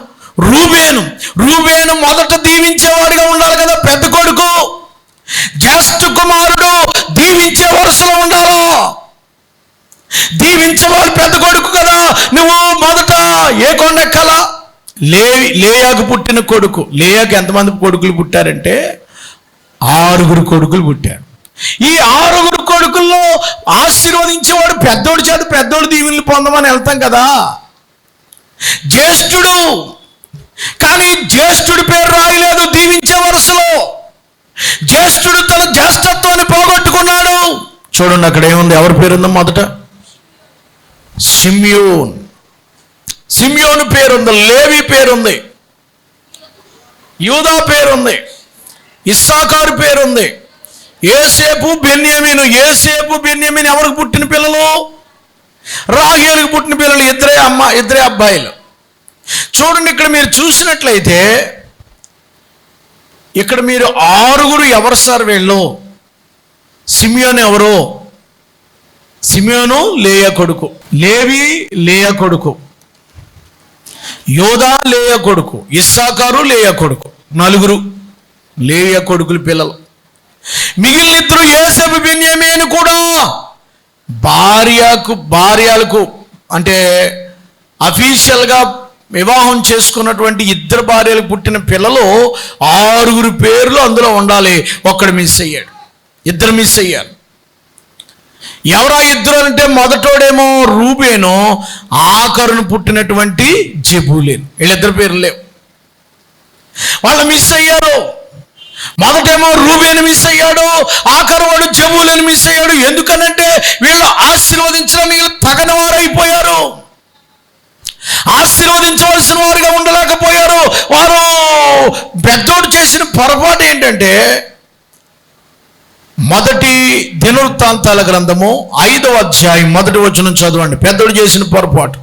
రూబేను. రూబేను మొదట దీవించేవాడిగా ఉండాలి కదా, పెద్ద కొడుకు. జ్యేష్ఠ కుమారుడు దీవించే వరుసలో ఉండాలా? దీవించేవాడు పెద్ద కొడుకు కదా. నువ్వు మొదట ఏ కొండ ఎక్కాలా? లేయాకు పుట్టిన కొడుకు. లేయాకు ఎంతమంది కొడుకులు పుట్టారంటే 6 కొడుకులు పుట్టారు. ఈ 6 కొడుకుల్లో ఆశీర్వదించేవాడు పెద్దోడి చేత పెద్దోడు దీవెనలు పొందమని వెళ్తాం కదా, జ్యేష్ఠుడు. కానీ జ్యేష్ఠుడి పేరు రాయలేదు దీవించే వరుసలో. జ్యేష్ఠుడు తన జ్యేష్ఠత్వాన్ని పోగొట్టుకున్నాడు. చూడండి, అక్కడ ఏముంది? ఎవరి పేరుందో? మొదట సిమ్యోన్. సిమ్యోను పేరుంది, లేవి పేరుంది, యూదా పేరుంది, ఇస్సాకారు పేరుంది, యోసేపు బెన్యామీను. యోసేపు బెన్యామీను ఎవరికి పుట్టిన పిల్లలు? రాహేలుకు పుట్టిన పిల్లలు. ఇద్దరే అబ్బాయిలు. చూడండి, ఇక్కడ మీరు చూసినట్లయితే ఇక్కడ మీరు 6 ఎవరు సార్ వీళ్ళు? సిమియోను ఎవరు? సిమియోను లేయా కొడుకు, లేవి లేయా కొడుకు, యోదా లేయా కొడుకు, ఇస్సాకారు లేయా కొడుకు. 4 లేయా కొడుకులు పిల్లలు. మిగిలిన 2 యోసేపు బెన్యామీను కూడా భార్యలకు అంటే అఫీషియల్గా వివాహం చేసుకున్నటువంటి 2 భార్యలకు పుట్టిన పిల్లలు 6 పేర్లు అందులో ఉండాలి. ఒక్కడు మిస్ అయ్యాడు, 2 మిస్ అయ్యారు. ఎవరా 2 అంటే మొదటోడేమో రూబేను, ఆఖరును పుట్టినటువంటి జెబూలూను. వీళ్ళిద్దరు పేర్లు లేవు, వాళ్ళు మిస్ అయ్యారు. మొదటేమో రూబేను మిస్ అయ్యాడు, ఆఖరు వాడు జెబూలూను మిస్ అయ్యాడు. ఎందుకనంటే వీళ్ళు ఆశీర్వదించడానికి తగని వారైపోయారు, ఆశీర్వదించవలసిన వారుగా ఉండలేకపోయారు. వారు పెద్దోడు చేసిన పొరపాటు ఏంటంటే, మొదటి దినవృత్తాంతాల గ్రంథము 5వ అధ్యాయం 1వ వచనం చదవండి. పెద్దోడు చేసిన పొరపాటు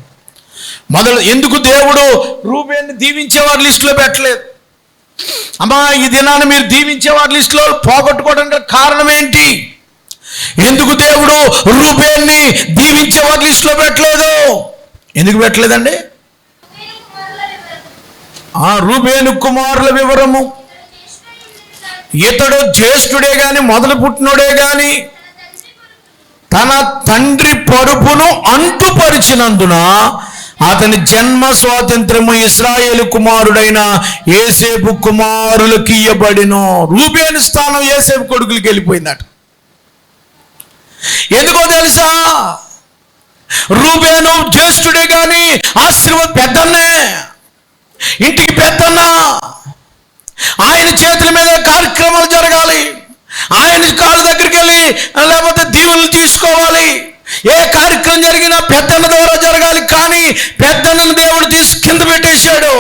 ఎందుకు దేవుడు రూబేన్ని దీవించేవారి లిస్టులో పెట్టలేదు? అమ్మా, ఈ దినాన్ని మీరు దీవించేవారి లిస్టులో పోగొట్టుకోవడానికి కారణం ఏంటి? ఎందుకు దేవుడు రూబేన్ని దీవించేవారి లిస్టులో పెట్టలేదు? ఎందుకు పెట్టలేదండి? రూబేను కుమారుల వివరము, ఇతడు జ్యేష్ఠుడే గాని మొదలు పుట్టినోడే గాని తన తండ్రి పరుపును అంటుపరిచినందున అతని జన్మ స్వాతంత్రము ఇశ్రాయేలు కుమారుడైన యోసేపు కుమారులకు ఇయ్యబడిను. రూబేను స్థానం యోసేపు కొడుకులకి వెళ్ళిపోయిందట. ఎందుకో తెలుసా? రూబేను జ్యేష్ఠుడే గాని పెద్దన్నే, ఇంటికి పెద్దన్న. ఆయన చేతుల మీద కార్యక్రమాలు జరగాలి, ఆయన కాళ్ళ దగ్గరికి వెళ్ళి లేకపోతే దీవెనలు తీసుకోవాలి. ఏ అక్రమం జరిగినా పెద్దన్న ద్వారా జరగాలి, కానీ పెద్దన్నను దేవుడు తీసి కింద పెట్టేశాడు.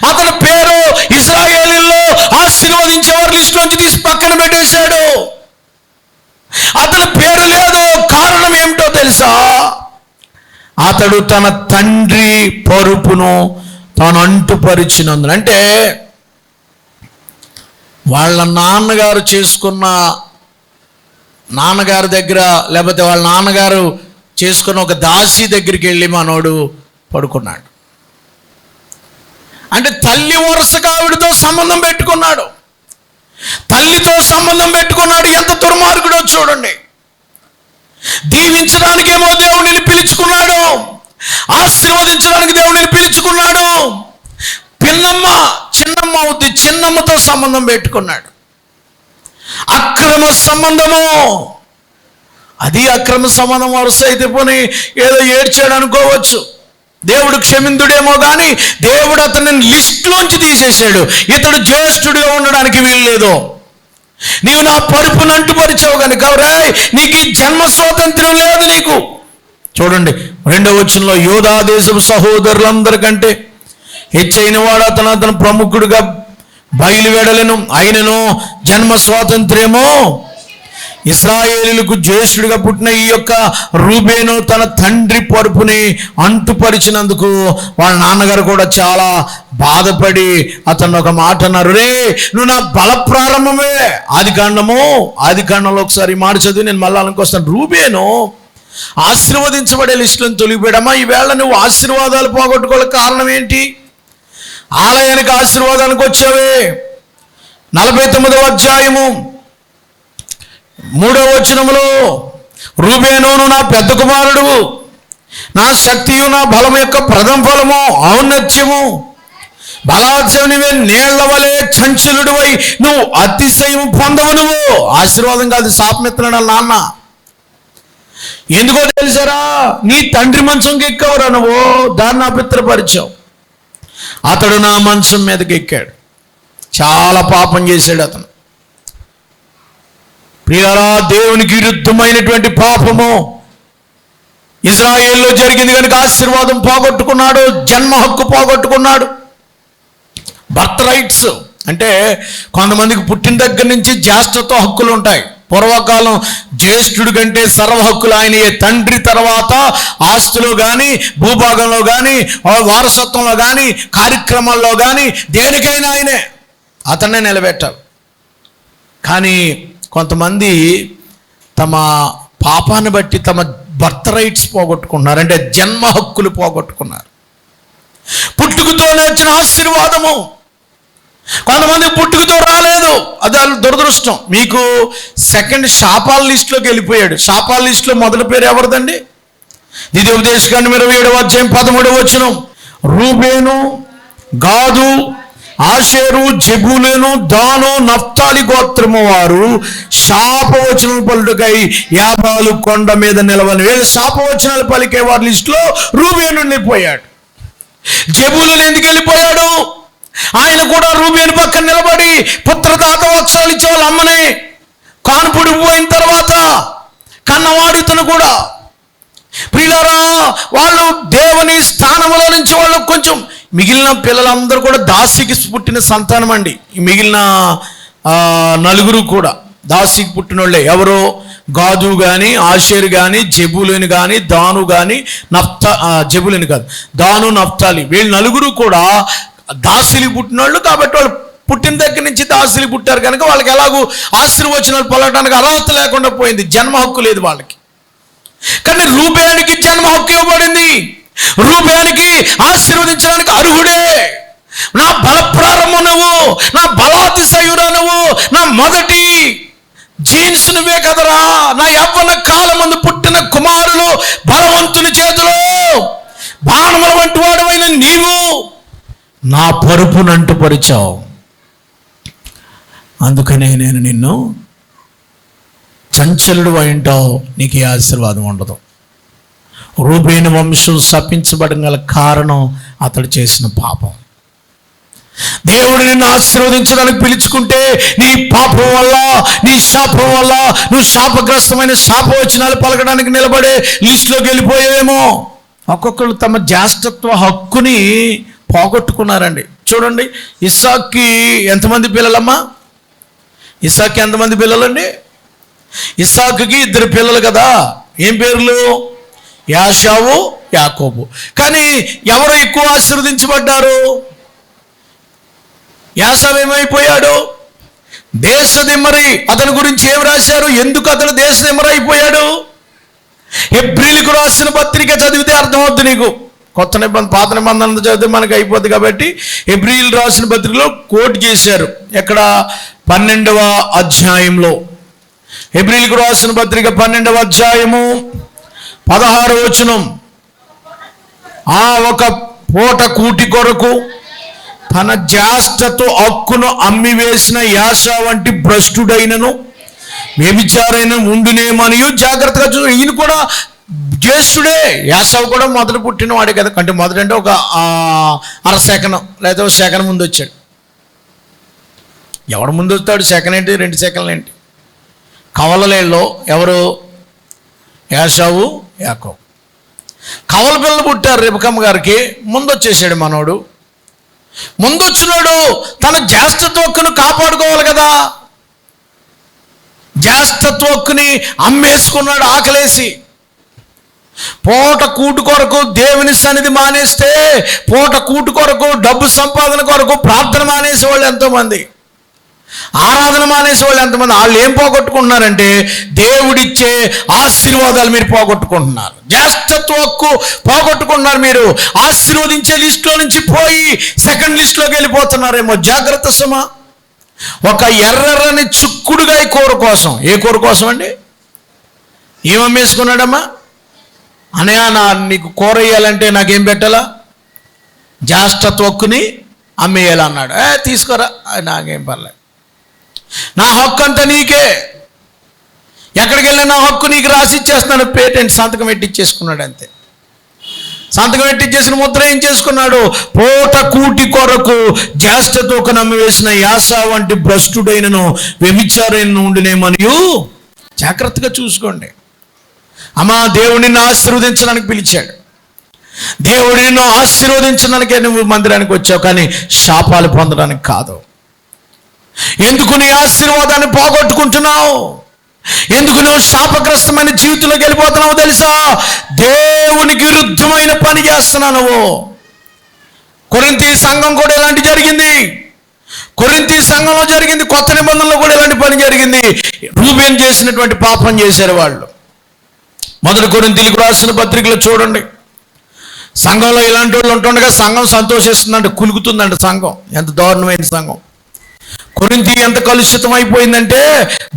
అతని పేరు ఇశ్రాయేలీయుల్లో ఆశీర్వదించేవారి లిస్ట్ నుంచి తీసి పక్కన పెట్టేశాడు. అతని పేరు లేదు. కారణం ఏమిటో తెలుసా? అతడు తన తండ్రి పరుపును తాను అంటుపరిచినందున. అంటే వాళ్ళ నాన్నగారు చేసుకున్న నాన్నగారి దగ్గర, లేకపోతే వాళ్ళ నాన్నగారు చేసుకున్న ఒక దాసి దగ్గరికి వెళ్ళి మనోడు పడుకున్నాడు. అంటే తల్లి వరుసగా ఆవిడతో సంబంధం పెట్టుకున్నాడు, తల్లితో సంబంధం పెట్టుకున్నాడు. ఎంత దుర్మార్గుడో చూడండి. దీవించడానికేమో దేవుడిని పిలుచుకున్నాడు, ఆశీర్వదించడానికి దేవుడిని పిలుచుకున్నాడు. చిన్నమ్మ అవుద్ది, చిన్నమ్మతో సంబంధం పెట్టుకున్నాడు. అక్రమ సంబంధము. అది అక్రమ సంబంధం. వరుస అయితే పోనీ ఏదో ఏడ్చాడు అనుకోవచ్చు, దేవుడు క్షమిందుడేమో, కానీ దేవుడు అతన్ని లిస్టులోంచి తీసేశాడు. ఇతడు జ్యేష్ఠుడిగా ఉండడానికి వీల్లేదు. నీవు నా పరుపును అంటుపరిచావు కనుక నీకు ఈ జన్మ స్వాతంత్ర్యం లేదు నీకు. చూడండి 2వ వచనంలో, యోధా దేశపు సహోదరులందరికంటే హెచ్చైన వాడు అతను ప్రముఖుడిగా బయలువెడలను. అయినను జన్మ స్వాతంత్ర్యమో ఇశ్రాయేలీయులకు జ్యేష్ఠుడిగా పుట్టిన ఈ యొక్క రూబేను తన తండ్రి పరుపుని అంటుపరిచినందుకు వాళ్ళ నాన్నగారు కూడా చాలా బాధపడి అతను ఒక మాట అన్నారు, రే నువ్వు నా బల ప్రారంభమే. ఆది కాండంలో ఒకసారి మాట చదివి నేను మళ్ళీ అనుకొస్తాను. రూబేను ఆశీర్వదించబడే లిస్టులను తొలిగిపోయాడమ్మా. ఈవేళ నువ్వు ఆశీర్వాదాలు పోగొట్టుకోవడానికి కారణం ఏంటి? ఆలయానికి ఆశీర్వాదానికి వచ్చావే. 49వ అధ్యాయము 3వ వచనములో, రూబేను నా పెద్ద కుమారుడు, నా శక్తియు నా బలం యొక్క ప్రథమ ఫలము, ఔన్నత్యము, బలాత్సవునివే, నీళ్ల వలె చంచలుడివై నువ్వు అతిశయం పొందవు. నువ్వు ఆశీర్వాదం కాదు, శాపమెత్తున్నాడు నాన్న. ఎందుకో తెలుసారా? నీ తండ్రి మంచంకి ఎక్కవరా నువ్వు, దాన్ని అపిత్రపరిచావు. అతడు నా మంచం మీదకి ఎక్కాడు. చాలా పాపం చేశాడు అతను. ప్రియారా, దేవునికి విరుద్ధమైనటువంటి పాపము ఇశ్రాయేల్లో జరిగింది కనుక ఆశీర్వాదం పోగొట్టుకున్నాడు, జన్మ హక్కు పోగొట్టుకున్నాడు. బర్త్ రైట్స్ అంటే కొంతమందికి పుట్టిన దగ్గర నుంచి జ్యేష్ఠత్వ హక్కులు ఉంటాయి. పూర్వకాలం జ్యేష్ఠుడి కంటే సర్వ హక్కులు ఆయనయే. తండ్రి తర్వాత ఆస్తులో కానీ, భూభాగంలో కానీ, వారసత్వంలో కానీ, కార్యక్రమాల్లో కానీ దేనికైనా ఆయనే, అతన్నే నిలబెట్టాలి. కానీ కొంతమంది తమ పాపాన్ని బట్టి తమ బర్త్ రైట్స్ పోగొట్టుకున్నారు, అంటే జన్మ హక్కులు పోగొట్టుకున్నారు. పుట్టుకతోనే వచ్చిన ఆశీర్వాదము కొంతమంది పుట్టుకతో రాలేదు, అది దురదృష్టం. మీకు సెకండ్ శాపాల లిస్టులోకి వెళ్ళిపోయాడు. శాపాల లిస్టులో మొదటి పేరు ఎవరిదండి? ద్వితీయోపదేశకాండం 27వ అధ్యాయం 13వ వచనం, రూబేను, గాదు, ఆషేరు, జెబూలూను, దాను, నఫ్తాలి గోత్రము వారు శాపవచనం పలుకై యాబాలు కొండ మీద నిలవని. శాపవచనాలు పలికే వారి లిస్టులో రూబేను వెళ్ళిపోయాడు. జెబూలూను ఎందుకు వెళ్ళిపోయాడు? ఆయన కూడా రూబేను పక్కన నిలబడి పుత్రదాత వత్సరాలు ఇచ్చే వాళ్ళ అమ్మని కాన్పుడి పోయిన తర్వాత కన్నవాడు ఇతను కూడా. ప్రియులారా, వాళ్ళు దేవుని స్థానంలో నుంచి వాళ్ళు కొంచెం, మిగిలిన పిల్లలందరూ కూడా దాసికి పుట్టిన సంతానం అండి. మిగిలిన 4 కూడా దాసికి పుట్టిన వాళ్ళే. ఎవరో గాదు కానీ, ఆషేరు కానీ, జెబూలూను కానీ, దాను కానీ, జెబూలూను కాదు, దాను, నఫ్తాలి, వీళ్ళు 4 కూడా దాసులు పుట్టినోళ్ళు. కాబట్టి వాళ్ళు పుట్టిన దగ్గర నుంచి దాసులు పుట్టారు కనుక వాళ్ళకి ఎలాగూ ఆశీర్వచనాలు పొలటానికి అర్హత లేకుండా పోయింది, జన్మ హక్కు లేదు వాళ్ళకి. కానీ రూబేనుకి జన్మ హక్కు ఇవ్వబడింది. రూబేనుకి ఆశీర్వదించడానికి అర్హుడే. నా బల ప్రారంభం నువ్వు, నా బలాతిశయురా నువ్వు, నా మొదటి జీన్స్ నువ్వే కదరా. నా యవ్వన కాలం ముందు పుట్టిన కుమారులు బలవంతుని చేతిలో బాణముల వంటి వాడవైన నీవు నా పరుపును అంటుపరిచావు. అందుకనే నేను నిన్ను చంచలుడు అయింటావు, నీకు ఏ ఆశీర్వాదం ఉండదు. రూబేను వంశం శపించబడం గల కారణం అతడు చేసిన పాపం. దేవుడు నిన్ను ఆశీర్వదించడానికి పిలుచుకుంటే నీ పాపం వల్ల, నీ శాపం వల్ల నువ్వు శాపగ్రస్తమైన శాపవచనాలు పలకడానికి నిలబడే లిస్టులోకి వెళ్ళిపోయావేమో. ఒక్కొక్కరు తమ జ్యేష్ఠత్వ హక్కుని పోగొట్టుకున్నారండి. చూడండి, ఇస్సాక్కి ఎంతమంది పిల్లలమ్మా? ఇస్సాక్కి ఎంతమంది పిల్లలండి? ఇస్సాకుకి 2 పిల్లలు కదా. ఏం పేర్లు? యాషావు, యాకోబు. కానీ ఎవరు ఎక్కువ ఆశీర్వదించబడ్డారు? యాషావు ఏమైపోయాడు? దేశదిమ్మరి. అతని గురించి ఏం రాశారు? ఎందుకు అతను దేశదిమ్మరి అయిపోయాడు? హెబ్రీలకు రాసిన పత్రిక చదివితే అర్థమవుతుంది నీకు. కొత్త నిబంధన పాత నిబంధనలు చదివితే మనకు అయిపోద్ది కాబట్టి హెబ్రీలు రాసిన పత్రికలో కోట్ చేశారు. ఎక్కడ? 12వ అధ్యాయంలో. హెబ్రీలకు రాసిన పత్రిక 12వ అధ్యాయము 16వ వచనం. ఆ ఒక పూట కూటి కొరకు తన జ్యేష్ఠతో హక్కును అమ్మివేసిన యాషా వంటి భ్రష్టుడైనను వ్యభిచారైన ఉండునేమనియు జాగ్రత్తగా చూ. ఈయన కూడా జ్యేష్ఠుడే. యాషావు కూడా మొదట పుట్టిన వాడే కదా. అంటే మొదటంటే ఒక 1/2 సెకను లేదా 1 సెకను ముందు వచ్చాడు. ఎవడు ముందు వస్తాడు? సెకండ్ ఏంటి, 2 సెకండ్లు ఏంటి? కవలలేళ్ళలో ఎవరు? యాషావు, యాకోబు. కవల పిల్లలు పుట్టారు రెబెకమ్మ గారికి. ముందు వచ్చేసాడు మనోడు. ముందొచ్చినాడు తన జ్యేష్ఠత్వ హక్కును కాపాడుకోవాలి కదా. జ్యేష్ఠత్వ హక్కుని అమ్మేసుకున్నాడు ఆకలేసి. పూట కూటు కొరకు దేవుని సన్నిధి మానేస్తే, పూట కూటు కొరకు డబ్బు సంపాదన కొరకు ప్రార్థన మానేసేవాళ్ళు ఎంతోమంది, ఆరాధన మానేసేవాళ్ళు ఎంతమంది. వాళ్ళు ఏం పోగొట్టుకుంటున్నారంటే దేవుడిచ్చే ఆశీర్వాదాలు మీరు పోగొట్టుకుంటున్నారు. జ్యేష్ఠత్వ హక్కు పోగొట్టుకుంటున్నారు. మీరు ఆశీర్వదించే లిస్టులో నుంచి పోయి సెకండ్ లిస్టులోకి వెళ్ళిపోతున్నారేమో. జాగ్రత్త సుమా. ఒక ఎర్రని చుక్కుడుగాయ కూర కోసం. ఏ కూర కోసం అండి? ఏమమ్మేసుకున్నాడమ్మా? అనయా నీకు కూర వేయాలంటే నాకేం పెట్టాలా? జ్యేష్ఠత్వ హక్కుని అమ్మేయాలన్నాడు. తీసుకోరా, నాకేం పర్లేదు, నా హక్కు అంతా నీకే, ఎక్కడికి వెళ్ళినా నా హక్కు నీకు రాసి ఇచ్చేస్తున్నాను. పేటెంట్ సంతకం పెట్టిచ్చేసుకున్నాడు అంతే. సంతకం పెట్టిచ్చేసిన ముద్ర ఏం చేసుకున్నాడు? పూట కూటి కొరకు జ్యేష్ఠతో నమ్మివేసిన యాషా వంటి భ్రష్టుడైనను వ్యభిచారైన ఉండునేమనియు. జాగ్రత్తగా చూసుకోండి అమ్మా. దేవుడు నిన్ను ఆశీర్వదించడానికి పిలిచాడు. దేవుడు నిన్ను ఆశీర్వదించడానికే నువ్వు మందిరానికి వచ్చావు, కానీ శాపాలు పొందడానికి కాదు. ఎందుకు నీ ఆశీర్వాదాన్ని పోగొట్టుకుంటున్నావు? ఎందుకు నువ్వు శాపగ్రస్తమైన జీవితంలోకి వెళ్ళిపోతున్నావు తెలుసా? దేవునికి విరుద్ధమైన పని చేస్తున్నావు నువ్వు. కొరింథీ సంఘం కూడా ఇలాంటి జరిగింది. కొరింథీ సంఘంలో జరిగింది. కొత్త నిబంధనలో కూడా ఇలాంటి పని జరిగింది. రూబేన్ చేసినటువంటి పాపం చేశారు వాళ్ళు. మొదటి కొరింథీయులకు రాసిన పత్రికలో చూడండి. సంఘంలో ఇలాంటి వాళ్ళు ఉంటుండగా సంఘం సంతోషిస్తుందంటే కులుకుతుందంట సంఘం. ఎంత దారుణమైన సంఘం. కొరింథీ ఎంత కలుషితం అయిపోయిందంటే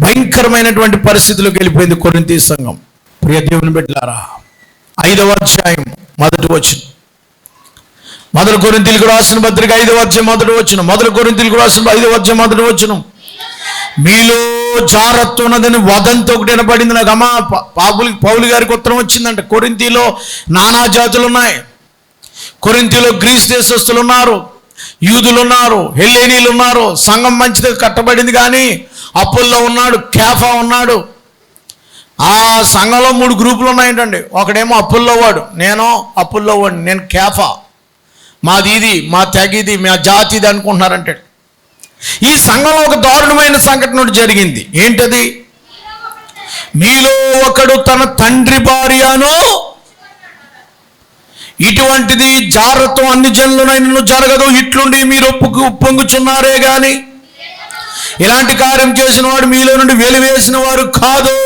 భయంకరమైనటువంటి పరిస్థితిలోకి వెళ్ళిపోయింది కొరింథీ సంఘం. ప్రియ దేవుని బిడ్డలారా, 5వ అధ్యాయం 1వ వచనం. మొదటి కొరింథీయులకు రాసిన పత్రిక 5వ అధ్యాయం 1వ వచనం. మొదటి కొరింథీయులకు రాసిన 5వ అధ్యాయం 1వ వచనం. మీలో జారత్వం ఉన్నదని వదంతో ఒకటి వినపడింది నాకు. అమ్మ, పౌలు గారికి ఉత్తరం వచ్చిందంట. కొరింథీలో నానా జాతులు ఉన్నాయి. కొరింథీలో గ్రీస్ దేశస్తులు ఉన్నారు, యూదులు ఉన్నారు, హెల్లేనీలు ఉన్నారు. సంఘం మంచిది కట్టబడింది, కానీ అప్పుల్లో ఉన్నాడు, కేఫా ఉన్నాడు. ఆ సంఘంలో 3 గ్రూపులు ఉన్నాయంటండి. ఒకడేమో అప్పుల్లో వాడు, నేను అప్పుల్లో వాడు, నేను కేఫా, మాది ఇది, మా తెగిది, మా జాతి ఇది అనుకుంటున్నారంటే. ఈ సంఘంలో ఒక దారుణమైన సంఘటన జరిగింది. ఏంటది? మీలో ఒకడు తన తండ్రి భార్యను, ఇటువంటిది జారత్వం అన్ని జనులనైనను జరగదు, ఇట్లుండి మీరు ఉప్పొంగుచున్నారే గాని ఇలాంటి కార్యం చేసిన వాడు మీలో నుండి వెలివేసిన వారు కాదు.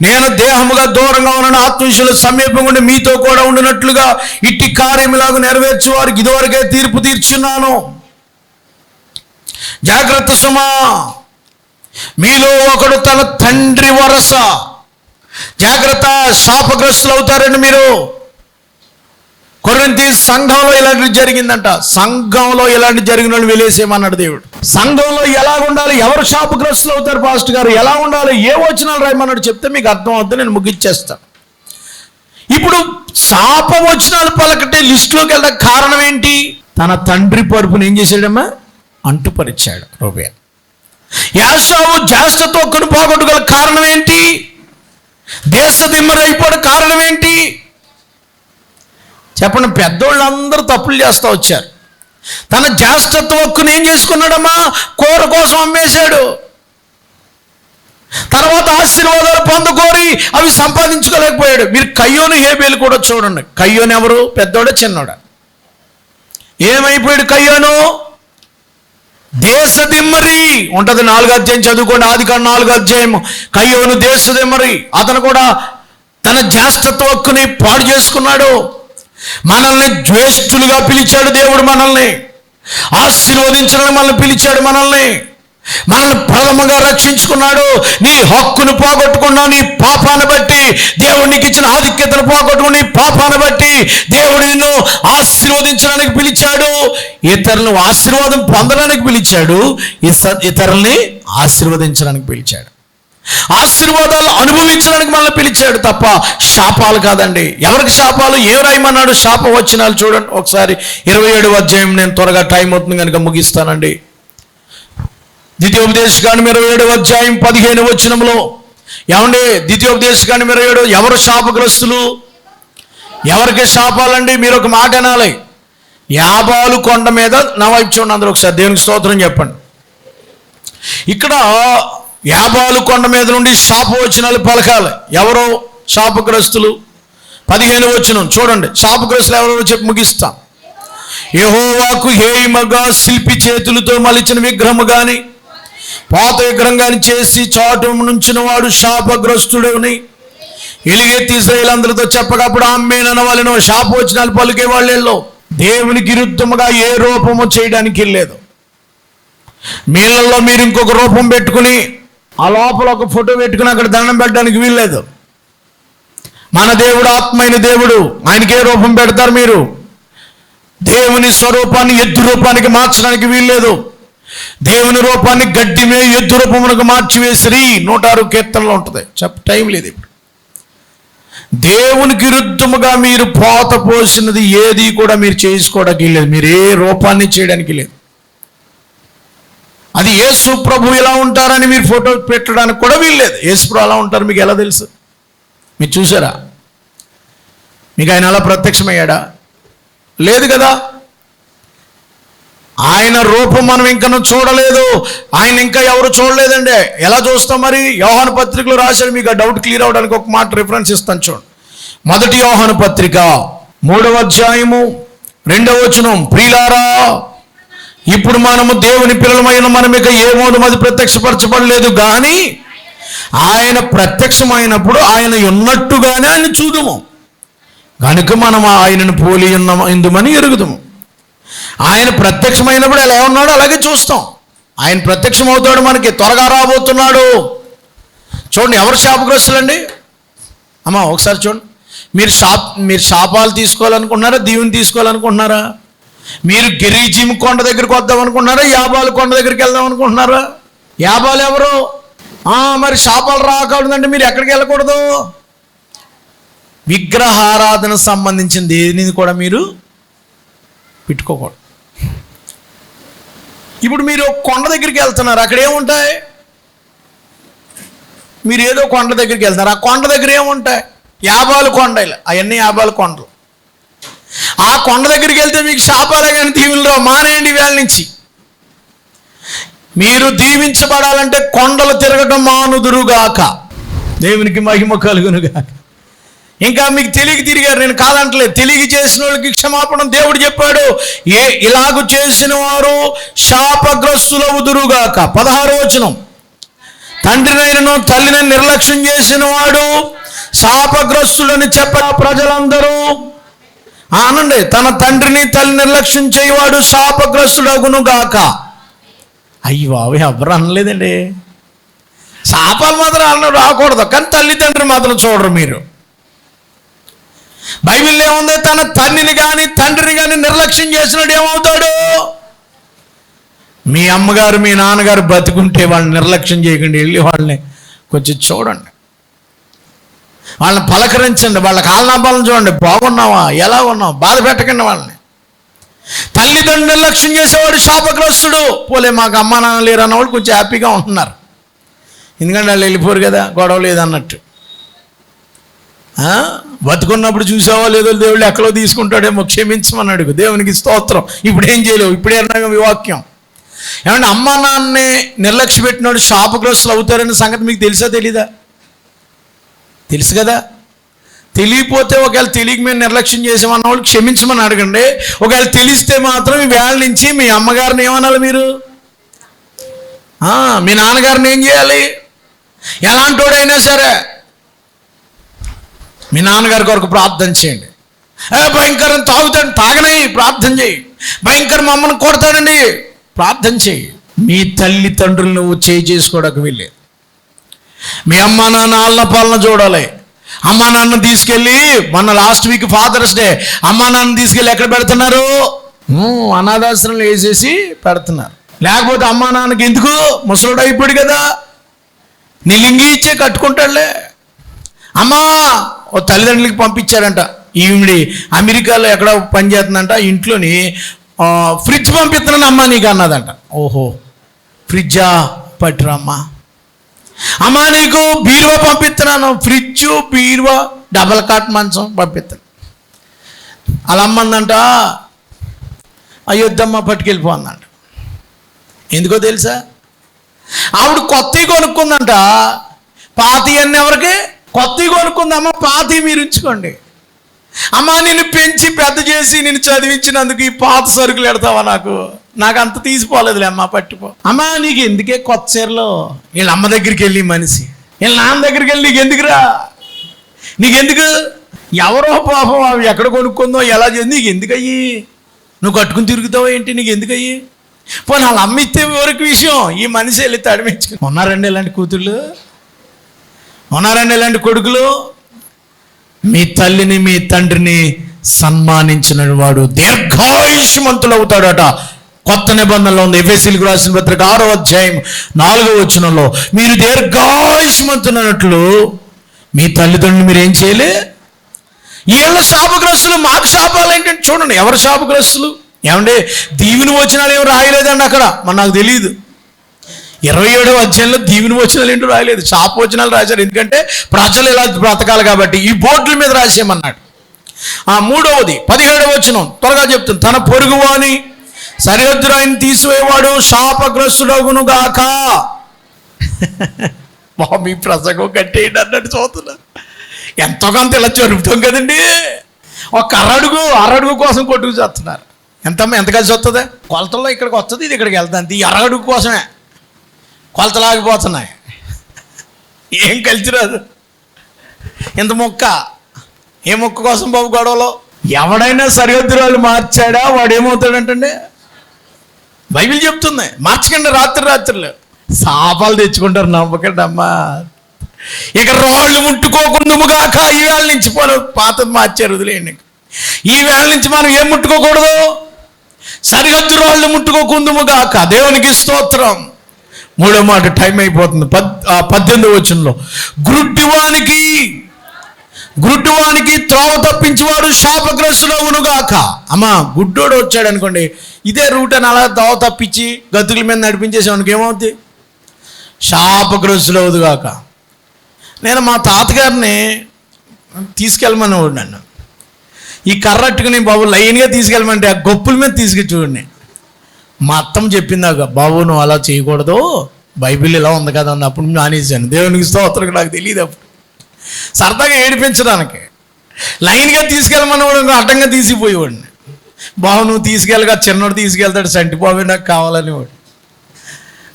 నేను దేహముగా దూరంగా ఉన్న ఆత్మవిషయంలో సమీపంగా ఉండి మీతో కూడా ఉండినట్లుగా ఇట్టి కార్యములాగా నెరవేర్చే వారికి ఇదివరకే తీర్పు తీర్చున్నాను. జాగ్రత్త సుమా. మీలో ఒకడు తన తండ్రి వరస. జాగ్రత్త, శాపగ్రస్తులు అవుతారండి మీరు. కొరింథీ సంఘంలో ఇలాంటి జరిగిందంట. సంఘంలో ఇలాంటి జరిగిన వాళ్ళు వెలేసేమన్నాడు దేవుడు. సంఘంలో ఎలా ఉండాలి? ఎవరు శాపగ్రస్తులు అవుతారు పాస్టర్ గారు? ఎలా ఉండాలి? ఏ వచనాలు రాయమన్నాడు చెప్తే మీకు అర్థం అవుతుంది. నేను ముగించేస్తాను. ఇప్పుడు శాప వచనాలు పలకటే లిస్టులోకి వెళ్ళడానికి కారణం ఏంటి? తన తండ్రి పరుపుని ఏం చేశాడమ్మా? అంటుపరిచాడు రూబేన్. యాషావు జ్యేష్ఠత్వమును పోగొట్టుగల కారణం ఏంటి? దేశదిమ్మరి అయిపోవడం కారణం ఏంటి చెప్పండి. పెద్దోళ్ళందరూ తప్పులు చేస్తూ వచ్చారు. తన జ్యేష్ఠత్వ హక్కును ఏం చేసుకున్నాడమ్మా? కూర కోసం అమ్మేశాడు. తర్వాత ఆశీర్వాదాలు పొందుకోరి అవి సంపాదించుకోలేకపోయాడు. మీరు కయ్యోను హేబేలు కూడా చూడండి. కయ్యోను ఎవరు? పెద్దోడా చిన్నోడా? ఏమైపోయాడు కయ్యోను? దేశదిమ్మరి ఉంటుంది. 4వ అధ్యాయం చదువుకోండి, ఆదికాండం 4వ అధ్యాయం. కయ్యోను దేశదిమ్మరి. అతను కూడా తన జ్యేష్ఠత్వ హక్కుని పాడు చేసుకున్నాడు. మనల్ని జ్యేష్ఠులుగా పిలిచాడు దేవుడు. మనల్ని ఆశీర్వదించడానికి మనల్ని పిలిచాడు. మనల్ని ప్రథమంగా రక్షించుకున్నాడు. నీ హక్కును పోగొట్టుకున్నావు. నీ పాపాన్ని బట్టి దేవుడు నీకు ఇచ్చిన ఆధిక్యతను పోగొట్టుకుని నీ పాపాన్ని బట్టి దేవుడు నిన్ను ఆశీర్వదించడానికి పిలిచాడు. ఇతరులను ఆశీర్వాదం పొందడానికి పిలిచాడు. ఇతరుల్ని ఆశీర్వదించడానికి పిలిచాడు. ఆశీర్వాదాలు అనుభవించడానికి మనల్ని పిలిచాడు తప్ప శాపాలు కాదండి. ఎవరికి శాపాలు? ఏం రాయమన్నాడు? శాప వచనాలు చూడండి ఒకసారి. 27వ అధ్యాయం. నేను త్వరగా టైం అవుతుంది కనుక ముగిస్తానండి. ద్వితీయోపదేశకాండం 27వ అధ్యాయం 15వ వచనంలో ఏమండి? ద్వితీయోపదేశకాండం 27. ఎవరు శాపగ్రస్తులు? ఎవరికి శాపాలండి? మీరు ఒక మాట అనాలి. యాబాలు కొండ మీద నా వైపు చూడండి అందరూ ఒకసారి. దేవునికి స్తోత్రం చెప్పండి. ఇక్కడ యాబాలు కొండ మీద నుండి శాపవచనాలు పలకాలి. ఎవరో శాపగ్రస్తులు? 15వ వచనం చూడండి. శాపగ్రస్తులు ఎవరో చెప్పి ముగిస్తాం. యెహోవాకు హేయముగా శిల్పి చేతులతో మలిచిన విగ్రహము గాని పాత విగ్రహం గాని చేసి చాటు నుంచిన వాడు శాపగ్రస్తుడని ఎలుగెత్తి ఇశ్రాయేలందరితో చెప్పగా అప్పుడు ఆమేన్ అనవలెను. శాపవచనాలు పలికే వాళ్ళలో దేవునికి విరుద్ధముగా ఏ రూపము చేయడానికి లేదు. మీళ్ళల్లో మీరు ఇంకొక రూపం పెట్టుకుని ఆ లోపల ఒక ఫోటో పెట్టుకుని అక్కడ దండం పెట్టడానికి వీల్లేదు. మన దేవుడు ఆత్మైన దేవుడు. ఆయనకే రూపం పెడతారు మీరు. దేవుని స్వరూపాన్ని ఎద్దు రూపానికి మార్చడానికి వీల్లేదు. దేవుని రూపాన్ని గడ్డిమే ఎద్దు రూపమునకు మార్చివేసిరి 106 కీర్తనలో ఉంటుంది. టైం లేదు ఇప్పుడు. దేవునికి విరుద్ధముగా మీరు పోత పోసినది ఏది కూడా మీరు చేసుకోవడానికి లేదు. మీరు ఏ రూపాన్ని చేయడానికి లేదు. అది యేసు ప్రభు ఎలా ఉంటారని మీరు ఫోటో పెట్టడానికి కూడా వీల్లేదు. యేసు ప్రభు అలా ఉంటారు మీకు ఎలా తెలుసు? మీరు చూసారా? మీకు ఆయన అలా ప్రత్యక్షమయ్యాడా? లేదు కదా. ఆయన రూపం మనం ఇంకా చూడలేదు. ఆయన ఇంకా ఎవరు చూడలేదండి. ఎలా చూస్తాం మరి? యోహాను పత్రికలో రాశాడు. మీకు ఆ డౌట్ క్లియర్ అవడానికి ఒక మాట రిఫరెన్స్ ఇస్తాను చూడండి. 1 యోహాను పత్రిక 3వ అధ్యాయము 2వ వచనం. ప్రియులారా, ఇప్పుడు మనము దేవుని పిల్లలమైన మనం ఇక ఏమోదు అది ప్రత్యక్షపరచబడలేదు కానీ ఆయన ప్రత్యక్షమైనప్పుడు ఆయన ఉన్నట్టుగానే ఆయన చూదుము కనుక మనం ఆయనను పోలి ఇందుమని ఎరుగుదుము. ఆయన ప్రత్యక్షమైనప్పుడు ఎలా ఉన్నాడో అలాగే చూస్తాం. ఆయన ప్రత్యక్షమవుతాడు. మనకి త్వరగా రాబోతున్నాడు. చూడండి ఎవరు శాపగ్రస్తులండి? అమ్మా ఒకసారి చూడండి. మీరు శాపాలు తీసుకోవాలనుకుంటున్నారా? దీవుని తీసుకోవాలనుకుంటున్నారా? మీరు గిరిజీమ్ కొండ దగ్గరికి వద్దాం అనుకుంటున్నారా? యాబాలు కొండ దగ్గరికి వెళ్దాం అనుకుంటున్నారా? యాబాలు ఎవరు? మరి శాపాలు రాకూడదంటే మీరు ఎక్కడికి వెళ్ళకూడదు? విగ్రహారాధన సంబంధించింది ఏది కూడా మీరు పెట్టుకోకూడదు. ఇప్పుడు మీరు కొండ దగ్గరికి వెళ్తున్నారు. అక్కడ ఏముంటాయి? మీరు ఏదో కొండ దగ్గరికి వెళ్తున్నారు. ఆ కొండ దగ్గర ఏముంటాయి? యాబాలు కొండలు. అవన్నీ యాబాలు కొండలు. ఆ కొండ దగ్గరికి వెళ్తే మీకు శాపాలే కానీ దీవులు రావు. మానేయండి వేళ నుంచి. మీరు దీవించబడాలంటే కొండలు తిరగటం మానుదురుగాక. దేవునికి మహిమ కలుగునుగాక. ఇంకా మీకు తెలియక తిరిగారు, నేను కాదంటలేదు. తెలియక చేసిన వాళ్ళకి క్షమాపణ దేవుడు చెప్పాడు. ఇలాగూ చేసిన వారు శాపగ్రస్తులవుదురుగాక. 16వ వచనం. తండ్రినైనను తల్లినైనా నిర్లక్ష్యం చేసిన వాడు శాపగ్రస్తులని చెప్ప ప్రజలందరూ ఆనండి. తన తండ్రిని తల్లి నిర్లక్ష్యం చేయవాడు శాపగ్రస్తుడగును గాక. అయ్యో అవి ఎవరు అనలేదండి. శాపాలు మాత్రం అన్న రాకూడదు కానీ తల్లిదండ్రి మాత్రం చూడరు మీరు. బైబిల్లో ఏముంది? తన తల్లిని కానీ తండ్రిని కానీ నిర్లక్ష్యం చేసినాడు ఏమవుతాడు? మీ అమ్మగారు మీ నాన్నగారు బతికుంటే వాళ్ళని నిర్లక్ష్యం చేయకండి. వెళ్ళి వాళ్ళని కొంచెం చూడండి, వాళ్ళని పలకరించండి, వాళ్ళ కాలనాపాలను చూడండి. బాగున్నావా, ఎలా ఉన్నావు, బాధ పెట్టకండి వాళ్ళని. తల్లిదండ్రులు నిర్లక్ష్యం చేసేవాడు శాపగ్రస్తుడు. పోలే మాకు అమ్మా నాన్న లేరు అన్నవాళ్ళు కొంచెం హ్యాపీగా ఉంటున్నారు, ఎందుకంటే వాళ్ళు వెళ్ళిపోరు కదా, గొడవ లేదన్నట్టు. బతుకున్నప్పుడు చూసావో లేదో దేవుళ్ళు ఎక్కడో తీసుకుంటాడేమో, క్షమించమని అడుగు, దేవునికి స్తోత్రం. ఇప్పుడు ఏం చేయలేవు, ఇప్పుడే అన్నాగా మీ వాక్యం. ఏమంటే అమ్మా నాన్నే నిర్లక్ష్య పెట్టినాడు శాపగ్రస్తులు అవుతారనే సంగతి మీకు తెలుసా తెలీదా? తెలుసు కదా. తెలియపోతే ఒకవేళ తెలియక మేము నిర్లక్ష్యం చేసామన్న వాళ్ళు క్షమించమని అడగండి. ఒకవేళ తెలిస్తే మాత్రం ఈ వేళ నుంచి మీ అమ్మగారిని ఏమనాలి మీరు? మీ నాన్నగారిని ఏం చేయాలి? ఎలాంటోడైనా సరే మీ నాన్నగారి కొరకు ప్రార్థన చేయండి. భయంకరం తాగుతాడు, తాగని ప్రార్థన చేయి. భయంకరం మా అమ్మను కొడతాడండి, ప్రార్థన చేయి. మీ తల్లిదండ్రులు నువ్వు చేసుకోవడానికి వెళ్ళేది. మీ అమ్మ నాన్న ఆలన పాలన చూడాలి. అమ్మా నాన్న తీసుకెళ్ళి, మొన్న లాస్ట్ వీక్ ఫాదర్స్ డే, అమ్మా నాన్న తీసుకెళ్ళి ఎక్కడ పెడుతున్నారు? అనాథాశ్రమంలో వేసేసి పెడుతున్నారు. లేకపోతే అమ్మా నాన్నకి ఎందుకు, ముసలుడు అయిపోయాడు కదా, నీ లింగి ఇచ్చే కట్టుకుంటాడులే. అమ్మా ఓ తల్లిదండ్రులకి పంపించారంట, ఈవిడి అమెరికాలో ఎక్కడ పనిచేస్తుందంట, ఇంట్లోని ఫ్రిడ్జ్ పంపిస్తున్నాను అమ్మ నీకు అన్నదంట. ఓహో ఫ్రిడ్జా, పట్టురమ్మా. అమ్మా నీకు బీరువా పంపిస్తున్నాను, ఫ్రిడ్జ్ బీరువా డబల్ కాట్ మంచం పంపిస్తాను. అలా అమ్మందంట, అయ్యొద్దమ్మా పట్టుకెళ్ళిపో అందంట. ఎందుకో తెలుసా? ఆవిడ కొత్తవి కొనుక్కుందంట, పాతి అన్నీ ఎవరికి? కొత్తవి కొనుక్కుందమ్మ, పాతి మీరు ఉంచుకోండి. అమ్మా నిన్ను పెంచి పెద్ద చేసి నేను చదివించినందుకు ఈ పాత సరుకులు ఎడతావా? నాకు అంత తీసిపోలేదులే అమ్మా, పట్టిపో. అమ్మా నీకు ఎందుకే కొత్త చీరలో? వీళ్ళ అమ్మ దగ్గరికి వెళ్ళి మనిషి, వీళ్ళ నాన్న దగ్గరికి వెళ్ళి నీకు ఎందుకురా, నీకెందుకు? ఎవరో పాపం అవి ఎక్కడ కొనుక్కుందో ఎలా చేసి నీకు ఎందుకయ్యి? నువ్వు కట్టుకుని తిరుగుతావో ఏంటి? నీకు ఎందుకయ్యి? పోనీ వాళ్ళ అమ్మ ఇస్తే వరకు విషయం, ఈ మనిషి వెళ్ళి తడిమించుకుని. ఉన్నారండి ఇలాంటి కూతుళ్ళు? ఉన్నారండి ఇలాంటి కొడుకులు? మీ తల్లిని మీ తండ్రిని సన్మానించిన వాడు దీర్ఘాయుష్మంతులు అవుతాడట. కొత్త నిబంధనలో ఉంది, ఎఫెసీయులకు రాసిన పత్రిక 6వ అధ్యాయం 4వ వచనంలో, మీరు దీర్ఘాయుష్మంతున్నట్లు మీ తల్లిదండ్రులు మీరు ఏం చేయలే? వీళ్ళ శాపగ్రస్తులు, మాకు శాపాలు ఏంటంటే చూడండి, ఎవరు శాపగ్రస్తులు? ఏమంటే దీవెని వచనాలు ఏమి రాయలేదండి అక్కడ, మరి నాకు తెలియదు. 27వ అధ్యాయంలో దీవెని వచనాలు ఏంటో రాయలేదు, శాప వచనాలు రాశారు. ఎందుకంటే ప్రజలు ఇలా బ్రతకాలి కాబట్టి ఈ బోర్డుల మీద రాసేయమన్నాడు. 3వది 17వ వచనం త్వరగా చెప్తుంది. తన పొరుగువాని సరిహద్దు రాయిని తీసివేవాడు శాపగ్రస్తుడగును గాక. మీ ప్రసంగం కట్టేయండి అన్నట్టు చూస్తున్నా. ఎంతో కొంత ఇలా జరుపుతాం కదండి. ఒక అరడుగు కోసం కొట్టుకు చేస్తున్నారు. ఎంత కలిసి వస్తుంది? కొలతల్లో ఇక్కడికి వస్తుంది, ఇది ఇక్కడికి వెళ్తుంది. ఈ అరడుగు కోసమే కొలతలాగిపోతున్నాయి. ఏం కలిసి రాదు. ఇంత మొక్క, ఏ మొక్క కోసం బాబు గొడవలో? ఎవడైనా సరిహద్దు రాళ్ళు మార్చాడా వాడు ఏమవుతాడంటే, బైబిల్ చెప్తుంది, మార్చకండి రాత్రులు. శాపాలు తెచ్చుకుంటారు, నమ్మకండి అమ్మా. ఇక రాళ్ళు ముట్టుకోకుందుముగాక. ఈ వేళ నుంచి పాతది మార్చారు, వదిలేయండి. ఈ వేళ నుంచి మనం ఏం ముట్టుకోకూడదు? సరిహద్దు రాళ్ళు ముట్టుకోకుందుముగాక. దేవునికి స్తోత్రం. 3వ మాట, టైం అయిపోతుంది. 18వ వచనంలో, గుడ్డివానికి త్రోవ తప్పించేవాడు శాపగ్రస్తుడవునుగాక. అమ్మా గుడ్డోడు వచ్చాడు అనుకోండి, ఇదే రూట్ అని అలా త్రోవ తప్పించి గతుల మీద నడిపించేసామనుకో ఏమవుతుంది? శాపగ్రస్తుడవుదుగాక. నేను మా తాతగారిని తీసుకెళ్ళమనేవాడు నన్ను. ఈ కర్రట్టుకుని బాబు లైన్గా తీసుకెళ్ళమంటే ఆ గొప్పుల మీద తీసుకెళ్ళి చూడండి. మా అత్తమ్మ చెప్పిందాక, బాబు నువ్వు అలా చేయకూడదు, బైబిల్ ఇలా ఉంది కదా అన్న. అప్పుడు నానేసాను. దేవునికి స్తోత్రం. నాకు తెలియదు అప్పుడు, సరదాగా ఏడిపించడానికి లైన్గా తీసుకెళ్ళమన్నవాడు అడ్డంగా తీసిపోయేవాడిని. బాబు నువ్వు తీసుకెళ్ళగా, చిన్నోడు తీసుకెళ్తాడు, సంటి బాబు నాకు కావాలనేవాడు.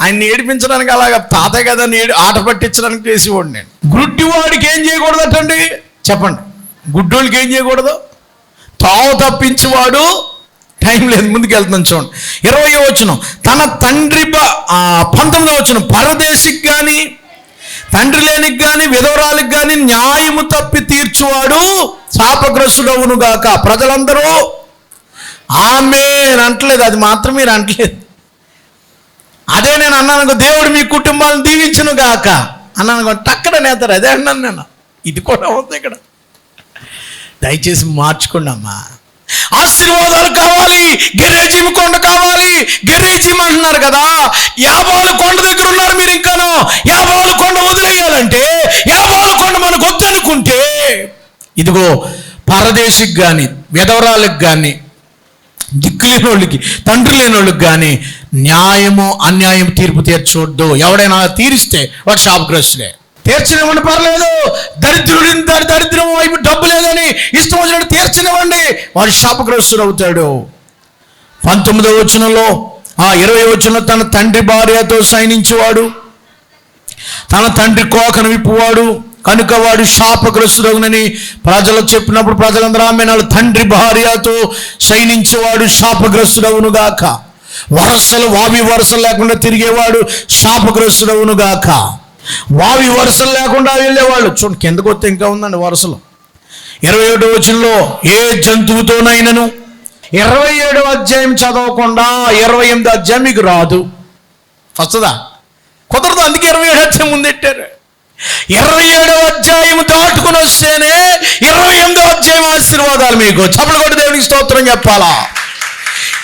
ఆయన్ని ఏడిపించడానికి అలాగా తాతయ్య కదా ఆట పట్టించడానికి చేసేవాడు నేను. గుడ్డివాడికి ఏం చేయకూడదటండి చెప్పండి? గుడ్డోళ్ళకి ఏం చేయకూడదు? తావు తప్పించేవాడు. టైం లేదు, ముందుకు వెళ్తున్నాను చూడండి. 20వ వచనం, తన తండ్రి 19వ వచనం, పరదేశికి కానీ తండ్రి లేనికి కానీ విధవరాలకు కానీ న్యాయము తప్పి తీర్చువాడు శాపగ్రస్తుడవును గాక. ప్రజలందరూ ఆమేన్ అంటలేదు, అది మాత్రం మీరు అంటలేదు. అదే నేను అన్నాను, దేవుడు మీ కుటుంబాలను దీవించును గాక అన్నాను, టక్కడ నేతారు. అదే అన్నాను నేను. ఇది కూడా ఉంది ఇక్కడ. దయచేసి మార్చుకోండి అమ్మా. ఆశీర్వాదాలు కావాలి, గెరేజీము కొండ కావాలి, గెరేజీము అంటున్నారు కదా. యాబాలు కొండ దగ్గర ఉన్నారు మీరు. ఇంకాను యాబాలు కొండ వదిలేయాలంటే, యాబాలు కొండ మనకు వద్దనుకుంటే, ఇదిగో పరదేశికి కానీ, విధవరాలకు కానీ, దిక్కు లేని వాళ్ళకి, తండ్రి లేని వాళ్ళకి కానీ న్యాయము అన్యాయం తీర్పు తీర్చొద్దు. ఎవడైనా తీరిస్తే వాడు శాపగ్రస్తుడే. తీర్చనివ్వండి, పర్లేదు. దరిద్రం వైపు డబ్బు లేదని ఇష్టం వచ్చినట్టు తీర్చనివ్వండి, వాడు శాపగ్రస్తుడు అవుతాడు. 19వ వచనంలో 20వ వచనంలో తన తండ్రి భార్యతో శయనించువాడు, తన తండ్రి కోకను విప్పువాడు కనుక వాడు శాపగ్రస్తుడగునని ప్రజలకు చెప్పినప్పుడు ప్రజలందరూ ఆమెను తండ్రి భార్యతో శయనించేవాడు శాపగ్రస్తుడవునుగాక. వావి వరుసలు లేకుండా తిరిగేవాడు శాపగ్రస్తుడవునుగాక. వావి వరుసలు లేకుండా వెళ్ళేవాళ్ళు. చూడండి, కిందకు వస్తే ఇంకా ఉందండి వరుసలు. 21వ వచనంలో ఏ జంతువుతోనైనను, 27వ అధ్యాయం చదవకుండా 28వ అధ్యాయం మీకు రాదు, వస్తుందా? కుదరదు. అందుకే 27వ అధ్యాయం ముందెట్టారు. 27వ అధ్యాయం దాటుకుని వస్తేనే 28వ అధ్యాయం ఆశీర్వాదాలు మీకు. చప్పలు కొట్టి దేవునికి స్తోత్రం చెప్పాలా.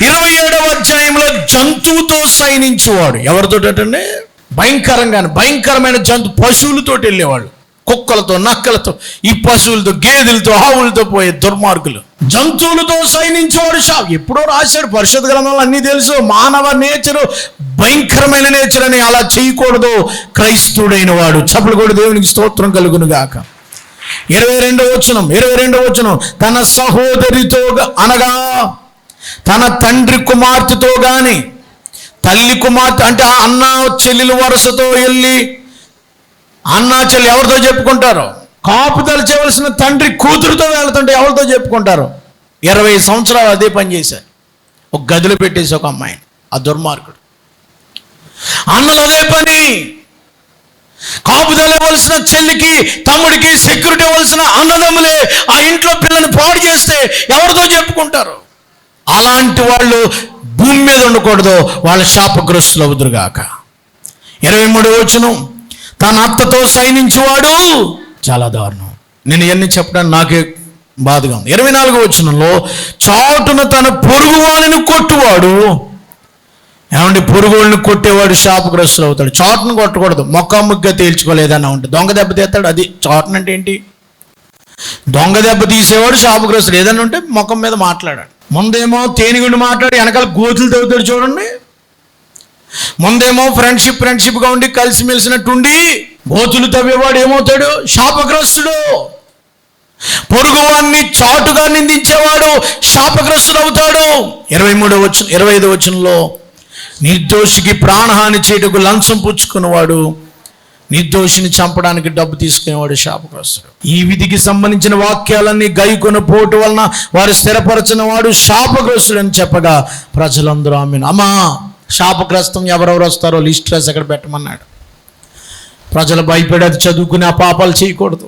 27వ అధ్యాయంలో జంతువుతో శయనించేవాడు. ఎవరితోటండి? భయంకరమైన జంతు, పశువులతో వెళ్ళేవాళ్ళు. కుక్కలతో, నక్కలతో, ఈ పశువులతో, గేదెలతో, ఆవులతో పోయే దుర్మార్గులు. జంతువులతో శయనించేవాడు ఎప్పుడో రాశాడు పరిశుద్ధ గ్రంథంలో, అన్నీ తెలుసు. మానవ నేచరు భయంకరమైన నేచర్ అని, అలా చేయకూడదు క్రైస్తవుడైన వాడు. చప్పలు కూడా దేవునికి స్తోత్రం కలుగును గాక. 22వ వచనం తన సహోదరితో అనగా తన తండ్రి కుమార్తెతో గాని, తల్లి కుమార్తె అంటే అన్న చెల్లెలు వరుసతో వెళ్ళి, అన్న చెల్లి ఎవరితో చెప్పుకుంటారు? కాపుదల చేయవలసిన తండ్రి కూతురుతో వెళ్తుంటే ఎవరితో చెప్పుకుంటారు? 20 సంవత్సరాలు అదే పని చేశారు. ఒక గదిలో పెట్టేసి ఒక అమ్మాయిని, ఆ దుర్మార్గుడు. అన్నలు అదే పని. కాపుదల ఇవ్వాల్సిన చెల్లికి, తమ్ముడికి సెక్యూరిటీ ఇవ్వాల్సిన అన్నదమ్ములే ఆ ఇంట్లో పిల్లని పాడు చేస్తే ఎవరితో చెప్పుకుంటారు? అలాంటి వాళ్ళు భూమి మీద ఉండకూడదు, వాళ్ళ శాపగ్రస్తులు అవుదురుగాక. 23వ వచనం తన అత్తతో శయనించేవాడు చాలా దారుణం. నేను ఇవన్నీ చెప్పడానికి నాకే బాధగా ఉంది. 24వ వచనంలో చాటున తన పొరుగువాణిని కొట్టువాడు. ఏమంటే పొరుగువాడిని కొట్టేవాడు శాపగ్రస్తులు అవుతాడు. చాటును కొట్టకూడదు, మొక్కముగ్గా తేల్చుకోలేదన్నా ఉంటుంది. దొంగ దెబ్బ తీస్తాడు. అది చాటును అంటే ఏంటి? దొంగ దెబ్బ తీసేవాడు శాపగ్రస్తుడు. ఏదన్నా ఉంటే ముఖం మీద మాట్లాడాడు. ముందేమో తేనిగుండి మాట్లాడి వెనకాల గోతులు తవ్వుతాడు చూడండి. ముందేమో ఫ్రెండ్షిప్గా ఉండి కలిసిమెలిసినట్టుండి గోతులు తవ్వేవాడు ఏమవుతాడు? శాపగ్రస్తుడు. పొరుగువాన్ని చాటుగా నిందించేవాడు శాపగ్రస్తుడు అవుతాడు. 25వ వచనంలో నిర్దోషికి ప్రాణహాని చేయుటకు లంచం పుచ్చుకున్నవాడు, నిర్దోషిని చంపడానికి డబ్బు తీసుకునేవాడు శాపగ్రస్తుడు. ఈ విధికి సంబంధించిన వాక్యాలన్నీ గైకొని పోటు వలన వారు స్థిరపరచిన వాడు శాపగ్రస్తుడు అని చెప్పగా ప్రజలందరూ ఆమెను. అమ్మా, శాపగ్రస్తం ఎవరెవరు వస్తారో లిస్ట్ రాసి అక్కడ పెట్టమన్నాడు. ప్రజలు భయపడి అది చదువుకుని ఆ పాపాలు చేయకూడదు.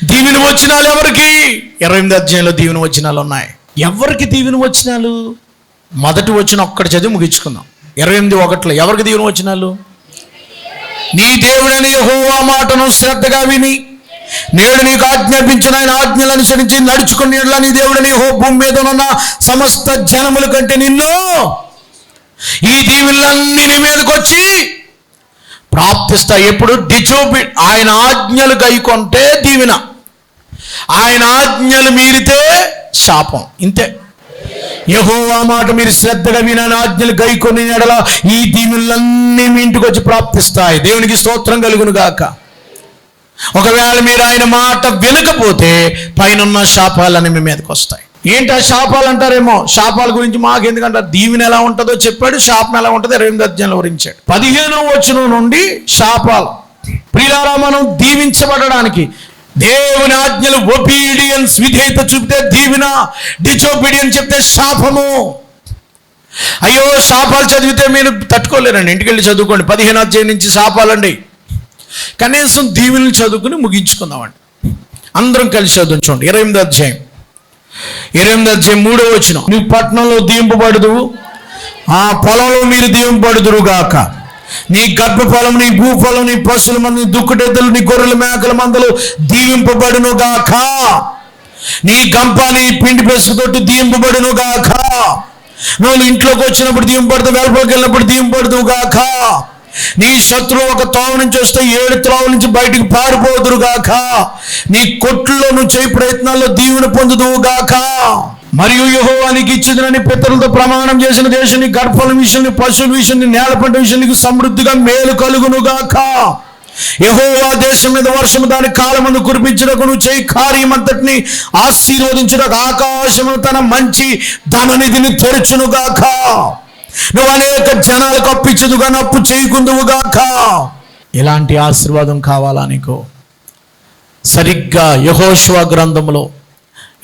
దీవెన వచనాలు ఎవరికి? 28వ అధ్యాయంలో దీవెన వచనాలు ఉన్నాయి. ఎవరికి దీవెన వచనాలు? మొదటి వచనం ఒక్కటి చదివి ముగించుకుందాం. 28:1 ఎవరికి దీవెన వచనాలు? నీ దేవుడని యెహోవా మాటను శ్రద్ధగా విని నేడు నీకు ఆజ్ఞాపించిన ఆయన ఆజ్ఞలు అనుసరించి నడుచుకుని నీ దేవుడని యెహోవా భూమి మీద ఉన్న సమస్త జనముల కంటే నిన్ను ఈ దీవెనలన్నీ నీ మీదకి వచ్చి ప్రాప్తిస్తాయి. ఎప్పుడు? ఆయన ఆజ్ఞలు గైకొంటే దీవెన, ఆయన ఆజ్ఞలు మీరితే శాపం. ఇంతే. యెహోవా మాట మీరు శ్రద్ధగా వినని ఆజ్ఞలు గైకొని ఎడల ఈ దీవెనలన్నీ మీ ఇంటికి వచ్చి ప్రాప్తిస్తాయి. దేవునికి స్తోత్రం కలుగును గాక. ఒకవేళ మీరు ఆయన మాట వినకపోతే పైన శాపాలన్నీ మీ మీదకి వస్తాయి. ఏంటి ఆ శాపాలు అంటారేమో. శాపాల గురించి మాకు ఎందుకంటారు? దీవెన ఎలా ఉంటుందో చెప్పాడు, శాపం ఎలా ఉంటుందో 28వ అధ్యాయంలో వివరించాడు. 15వ వచనం నుండి శాపాలు. ప్రియులారా, మనం దీవించబడడానికి దేవుని ఆజ్ఞలు ఒబీడియన్స్, విధేయత చూపితే దీవెన, డిజోబీడియన్స్ చెప్తే శాపము. అయ్యో, శాపాలు చదివితే మీరు తట్టుకోలేరండి. ఇంటికి వెళ్ళి చదువుకోండి. 15వ అధ్యాయం నుంచి శాపాలండి. కనీసం దీవెనలు చదువుకుని ముగించుకుందామండి. అందరం కలిసి చదువు చూడండి. 28వ అధ్యాయం 3వ వచనం. నీ పట్టణంలో దీవింపబడదు, ఆ పొలంలో మీరు దీవింపబడుదురు గాక. నీ గర్భఫలం, నీ భూఫలం, నీ పశువుల మంది, దుక్కుటెద్దలు, నీ గొర్రెల మేకల మందలు దీవింపబడును గాక. నీ గంప నీ పిండి పెసుకుతోటి దీంపబడును గాక. నువ్వు ఇంట్లోకి వచ్చినప్పుడు దీంపబడదు, వెలుపలికి వెళ్ళినప్పుడు దీంపబడదు గాక. నీ శత్రువు ఒక త్రోవ నుంచి వస్తే 7 త్రోవల నుంచి బయటికి పారిపోదురు గాక. నీ కొట్టులో నువ్వు చేయి ప్రయత్నాల్లో దీవెన పొందుదువు గాక. మరియు యెహోవా నీకు ఇచ్చేదనని పితరులతో ప్రమాణం చేసిన దేశం నీ గర్భఫల విషయం, పశువుల విషయం, నేల పంట విషయం నీకు సమృద్ధిగా మేలు కలుగును గాక. యెహోవా దేశం మీద వర్షము దాని కాలమందు కురిపించుటకు, నువ్వు చేయి కార్యం అంతటిని ఆశీర్వదించుటకు ఆకాశము తన మంచి ధననిధిని తెరచును గాక. నువ్వు అనేక జనాలకు అప్పిచ్చుదుగా అప్పు చేయకుందువు గాక. ఇలాంటి ఆశీర్వాదం కావాలా నీకు? సరిగ్గా యెహోషువ గ్రంథంలో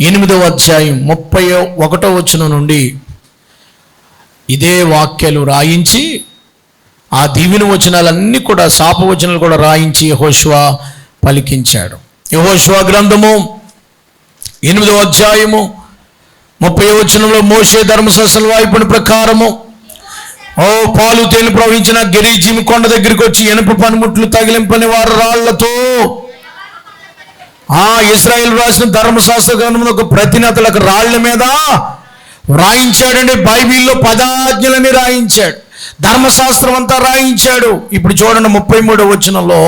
8వ అధ్యాయం 31వ వచనం నుండి ఇదే వాక్యాలు రాయించి, ఆ దీవెన వచనాలన్నీ కూడా, శాప వచనాలు కూడా రాయించి యెహోషువ పలికించాడు. యెహోషువ గ్రంథము 8వ అధ్యాయము 30వ వచనంలో మోషే ధర్మశాస్త్రం రాయబడిన ప్రకారము పాలు తేనె ప్రవహించిన గెరిజీం కొండ దగ్గరికి వచ్చి ఇనుప పనిముట్లు తగిలింపని వారు రాళ్లతో ఇశ్రాయేలు రాసిన ధర్మశాస్త్ర గ్రంథంలో ఒక ప్రతినతలకు రాళ్ల మీద రాయించాడండి. బైబిల్లో 10 ఆజ్ఞలని రాయించాడు, ధర్మశాస్త్రం అంతా రాయించాడు. ఇప్పుడు చూడండి 33వ వచనంలో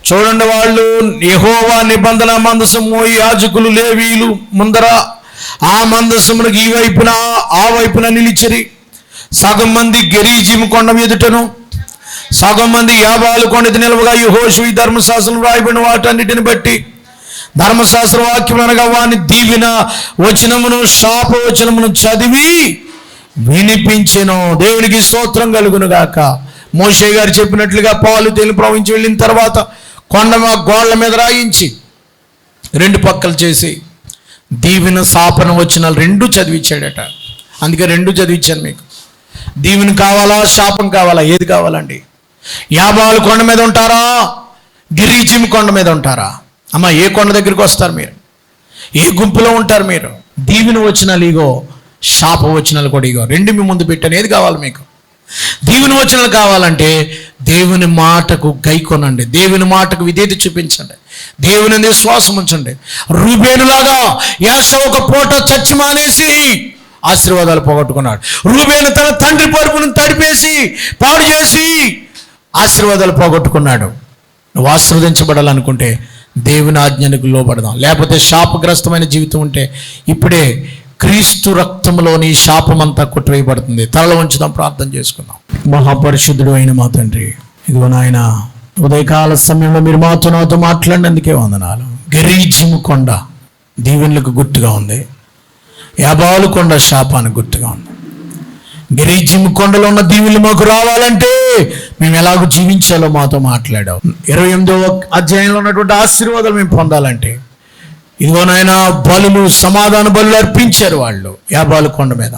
చూడండి, వాళ్ళు యెహోవా నిబంధన మందసము యాజకులు లేవీయులు ముందర ఆ మందసమునకు ఈ వైపున ఆ వైపున నిలిచిరి. సగం మంది గెరిజీం కొండ ఎదుటను, సగం మంది యాబాలు కొండ నిలవగా యెహోషువ ఈ ధర్మశాస్త్రం రాయబడిన వాటన్నిటిని బట్టి ధర్మశాస్త్ర వాక్యం అనగా వాని దీవెన వచనమును శాప వచనమును చదివి వినిపించెను. దేవునికి స్తోత్రం కలుగును గాక. మోషే గారు చెప్పినట్లుగా పాలు తేనె ప్రవహించి వెళ్ళిన తర్వాత కొండ గోళ్ల మీద రాయించి 2 పక్కలు చేసి దీవెన శాపన వచనాలు 2 చదివించాడట. అందుకే 2 చదివించాను మీకు. దీవెన కావాలా, శాపం కావాలా? ఏది కావాలండి? యాబాలు కొండ మీద ఉంటారా, గిరిజీం కొండ మీద ఉంటారా? అమ్మ, ఏ కొండ దగ్గరికి వస్తారు మీరు? ఏ గుంపులో ఉంటారు మీరు? దీవెన వచనాలు ఇగో, శాప వచనాలు కూడా ఇగో, 2 మీ ముందు పెట్టాను. ఏది కావాలి మీకు? దీవెన వచనాలు కావాలంటే దేవుని మాటకు గైకొనండి, దేవుని మాటకు విధేయత చూపించండి, దేవుని విశ్వాసం ఉంచండి. రూబేనులాగా యాషోవు ఒక పూట చచ్చి మానేసి ఆశీర్వాదాలు పోగొట్టుకున్నాడు. రూబేను తన తండ్రి పరుపును తడిపేసి పాడు చేసి ఆశీర్వాదాలు పోగొట్టుకున్నాడు. నువ్వు ఆశీర్వదించబడాలనుకుంటే దేవుని ఆజ్ఞలకు లోబడదాం. లేకపోతే శాపగ్రస్తమైన జీవితం ఉంటే ఇప్పుడే క్రీస్తు రక్తంలోని శాపమంతా కొట్టివేయబడుతుంది. తలలో ఉంచుదాం, ప్రార్థన చేసుకుందాం. మహాపరిశుద్ధుడు అయిన మా తండ్రి, ఇదిగో నాయన ఉదయకాల సమయంలో మీరు మాతో నాతో మాట్లాడినందుకే వందనాలు. గెరిజీం కొండ దీవెనలకు గుర్తుగా ఉంది, యాబాలు కొండ శాపానికి గుర్తుగా ఉంది. గెరిజీం కొండలో ఉన్న దీవెనలు మాకు రావాలంటే మేము ఎలాగో జీవించాలో మాతో మాట్లాడావు. 28వ అధ్యాయంలో ఉన్నటువంటి ఆశీర్వాదాలు మేము పొందాలంటే ఇదిగో నాయన బలులు, సమాధాన బలులు అర్పించారు వాళ్ళు యాబాలు కొండ మీద.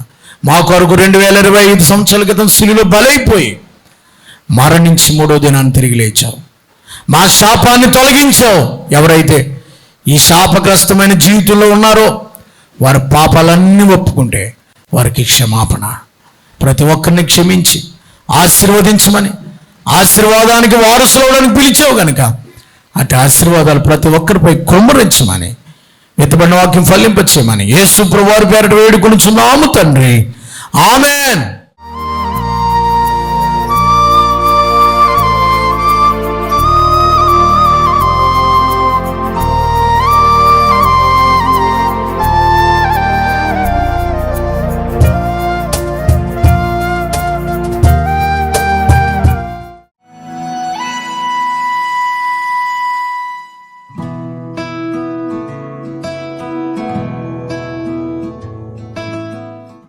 మా కొరకు 2025 సంవత్సరాల క్రితం సిలువలో బలైపోయి మరణించి 3వ దినాన్ని తిరిగి లేచావు. మా శాపాన్ని తొలగించావు. ఎవరైతే ఈ శాపగ్రస్తమైన జీవితంలో ఉన్నారో వారి పాపాలన్నీ ఒప్పుకుంటే వారికి క్షమాపణ, ప్రతి ఒక్కరిని క్షమించి ఆశీర్వదించమని, ఆశీర్వాదానికి వారసులవడానికి పిలిచావు కనుక అటు ఆశీర్వాదాలు ప్రతి ఒక్కరిపై కుమ్మరించమని, విత్తబడిన వాక్యం ఫలింపచేయమని యేసు ప్రభువారి పేరిట వేడుకొనుచున్నాము తండ్రి. ఆమేన్.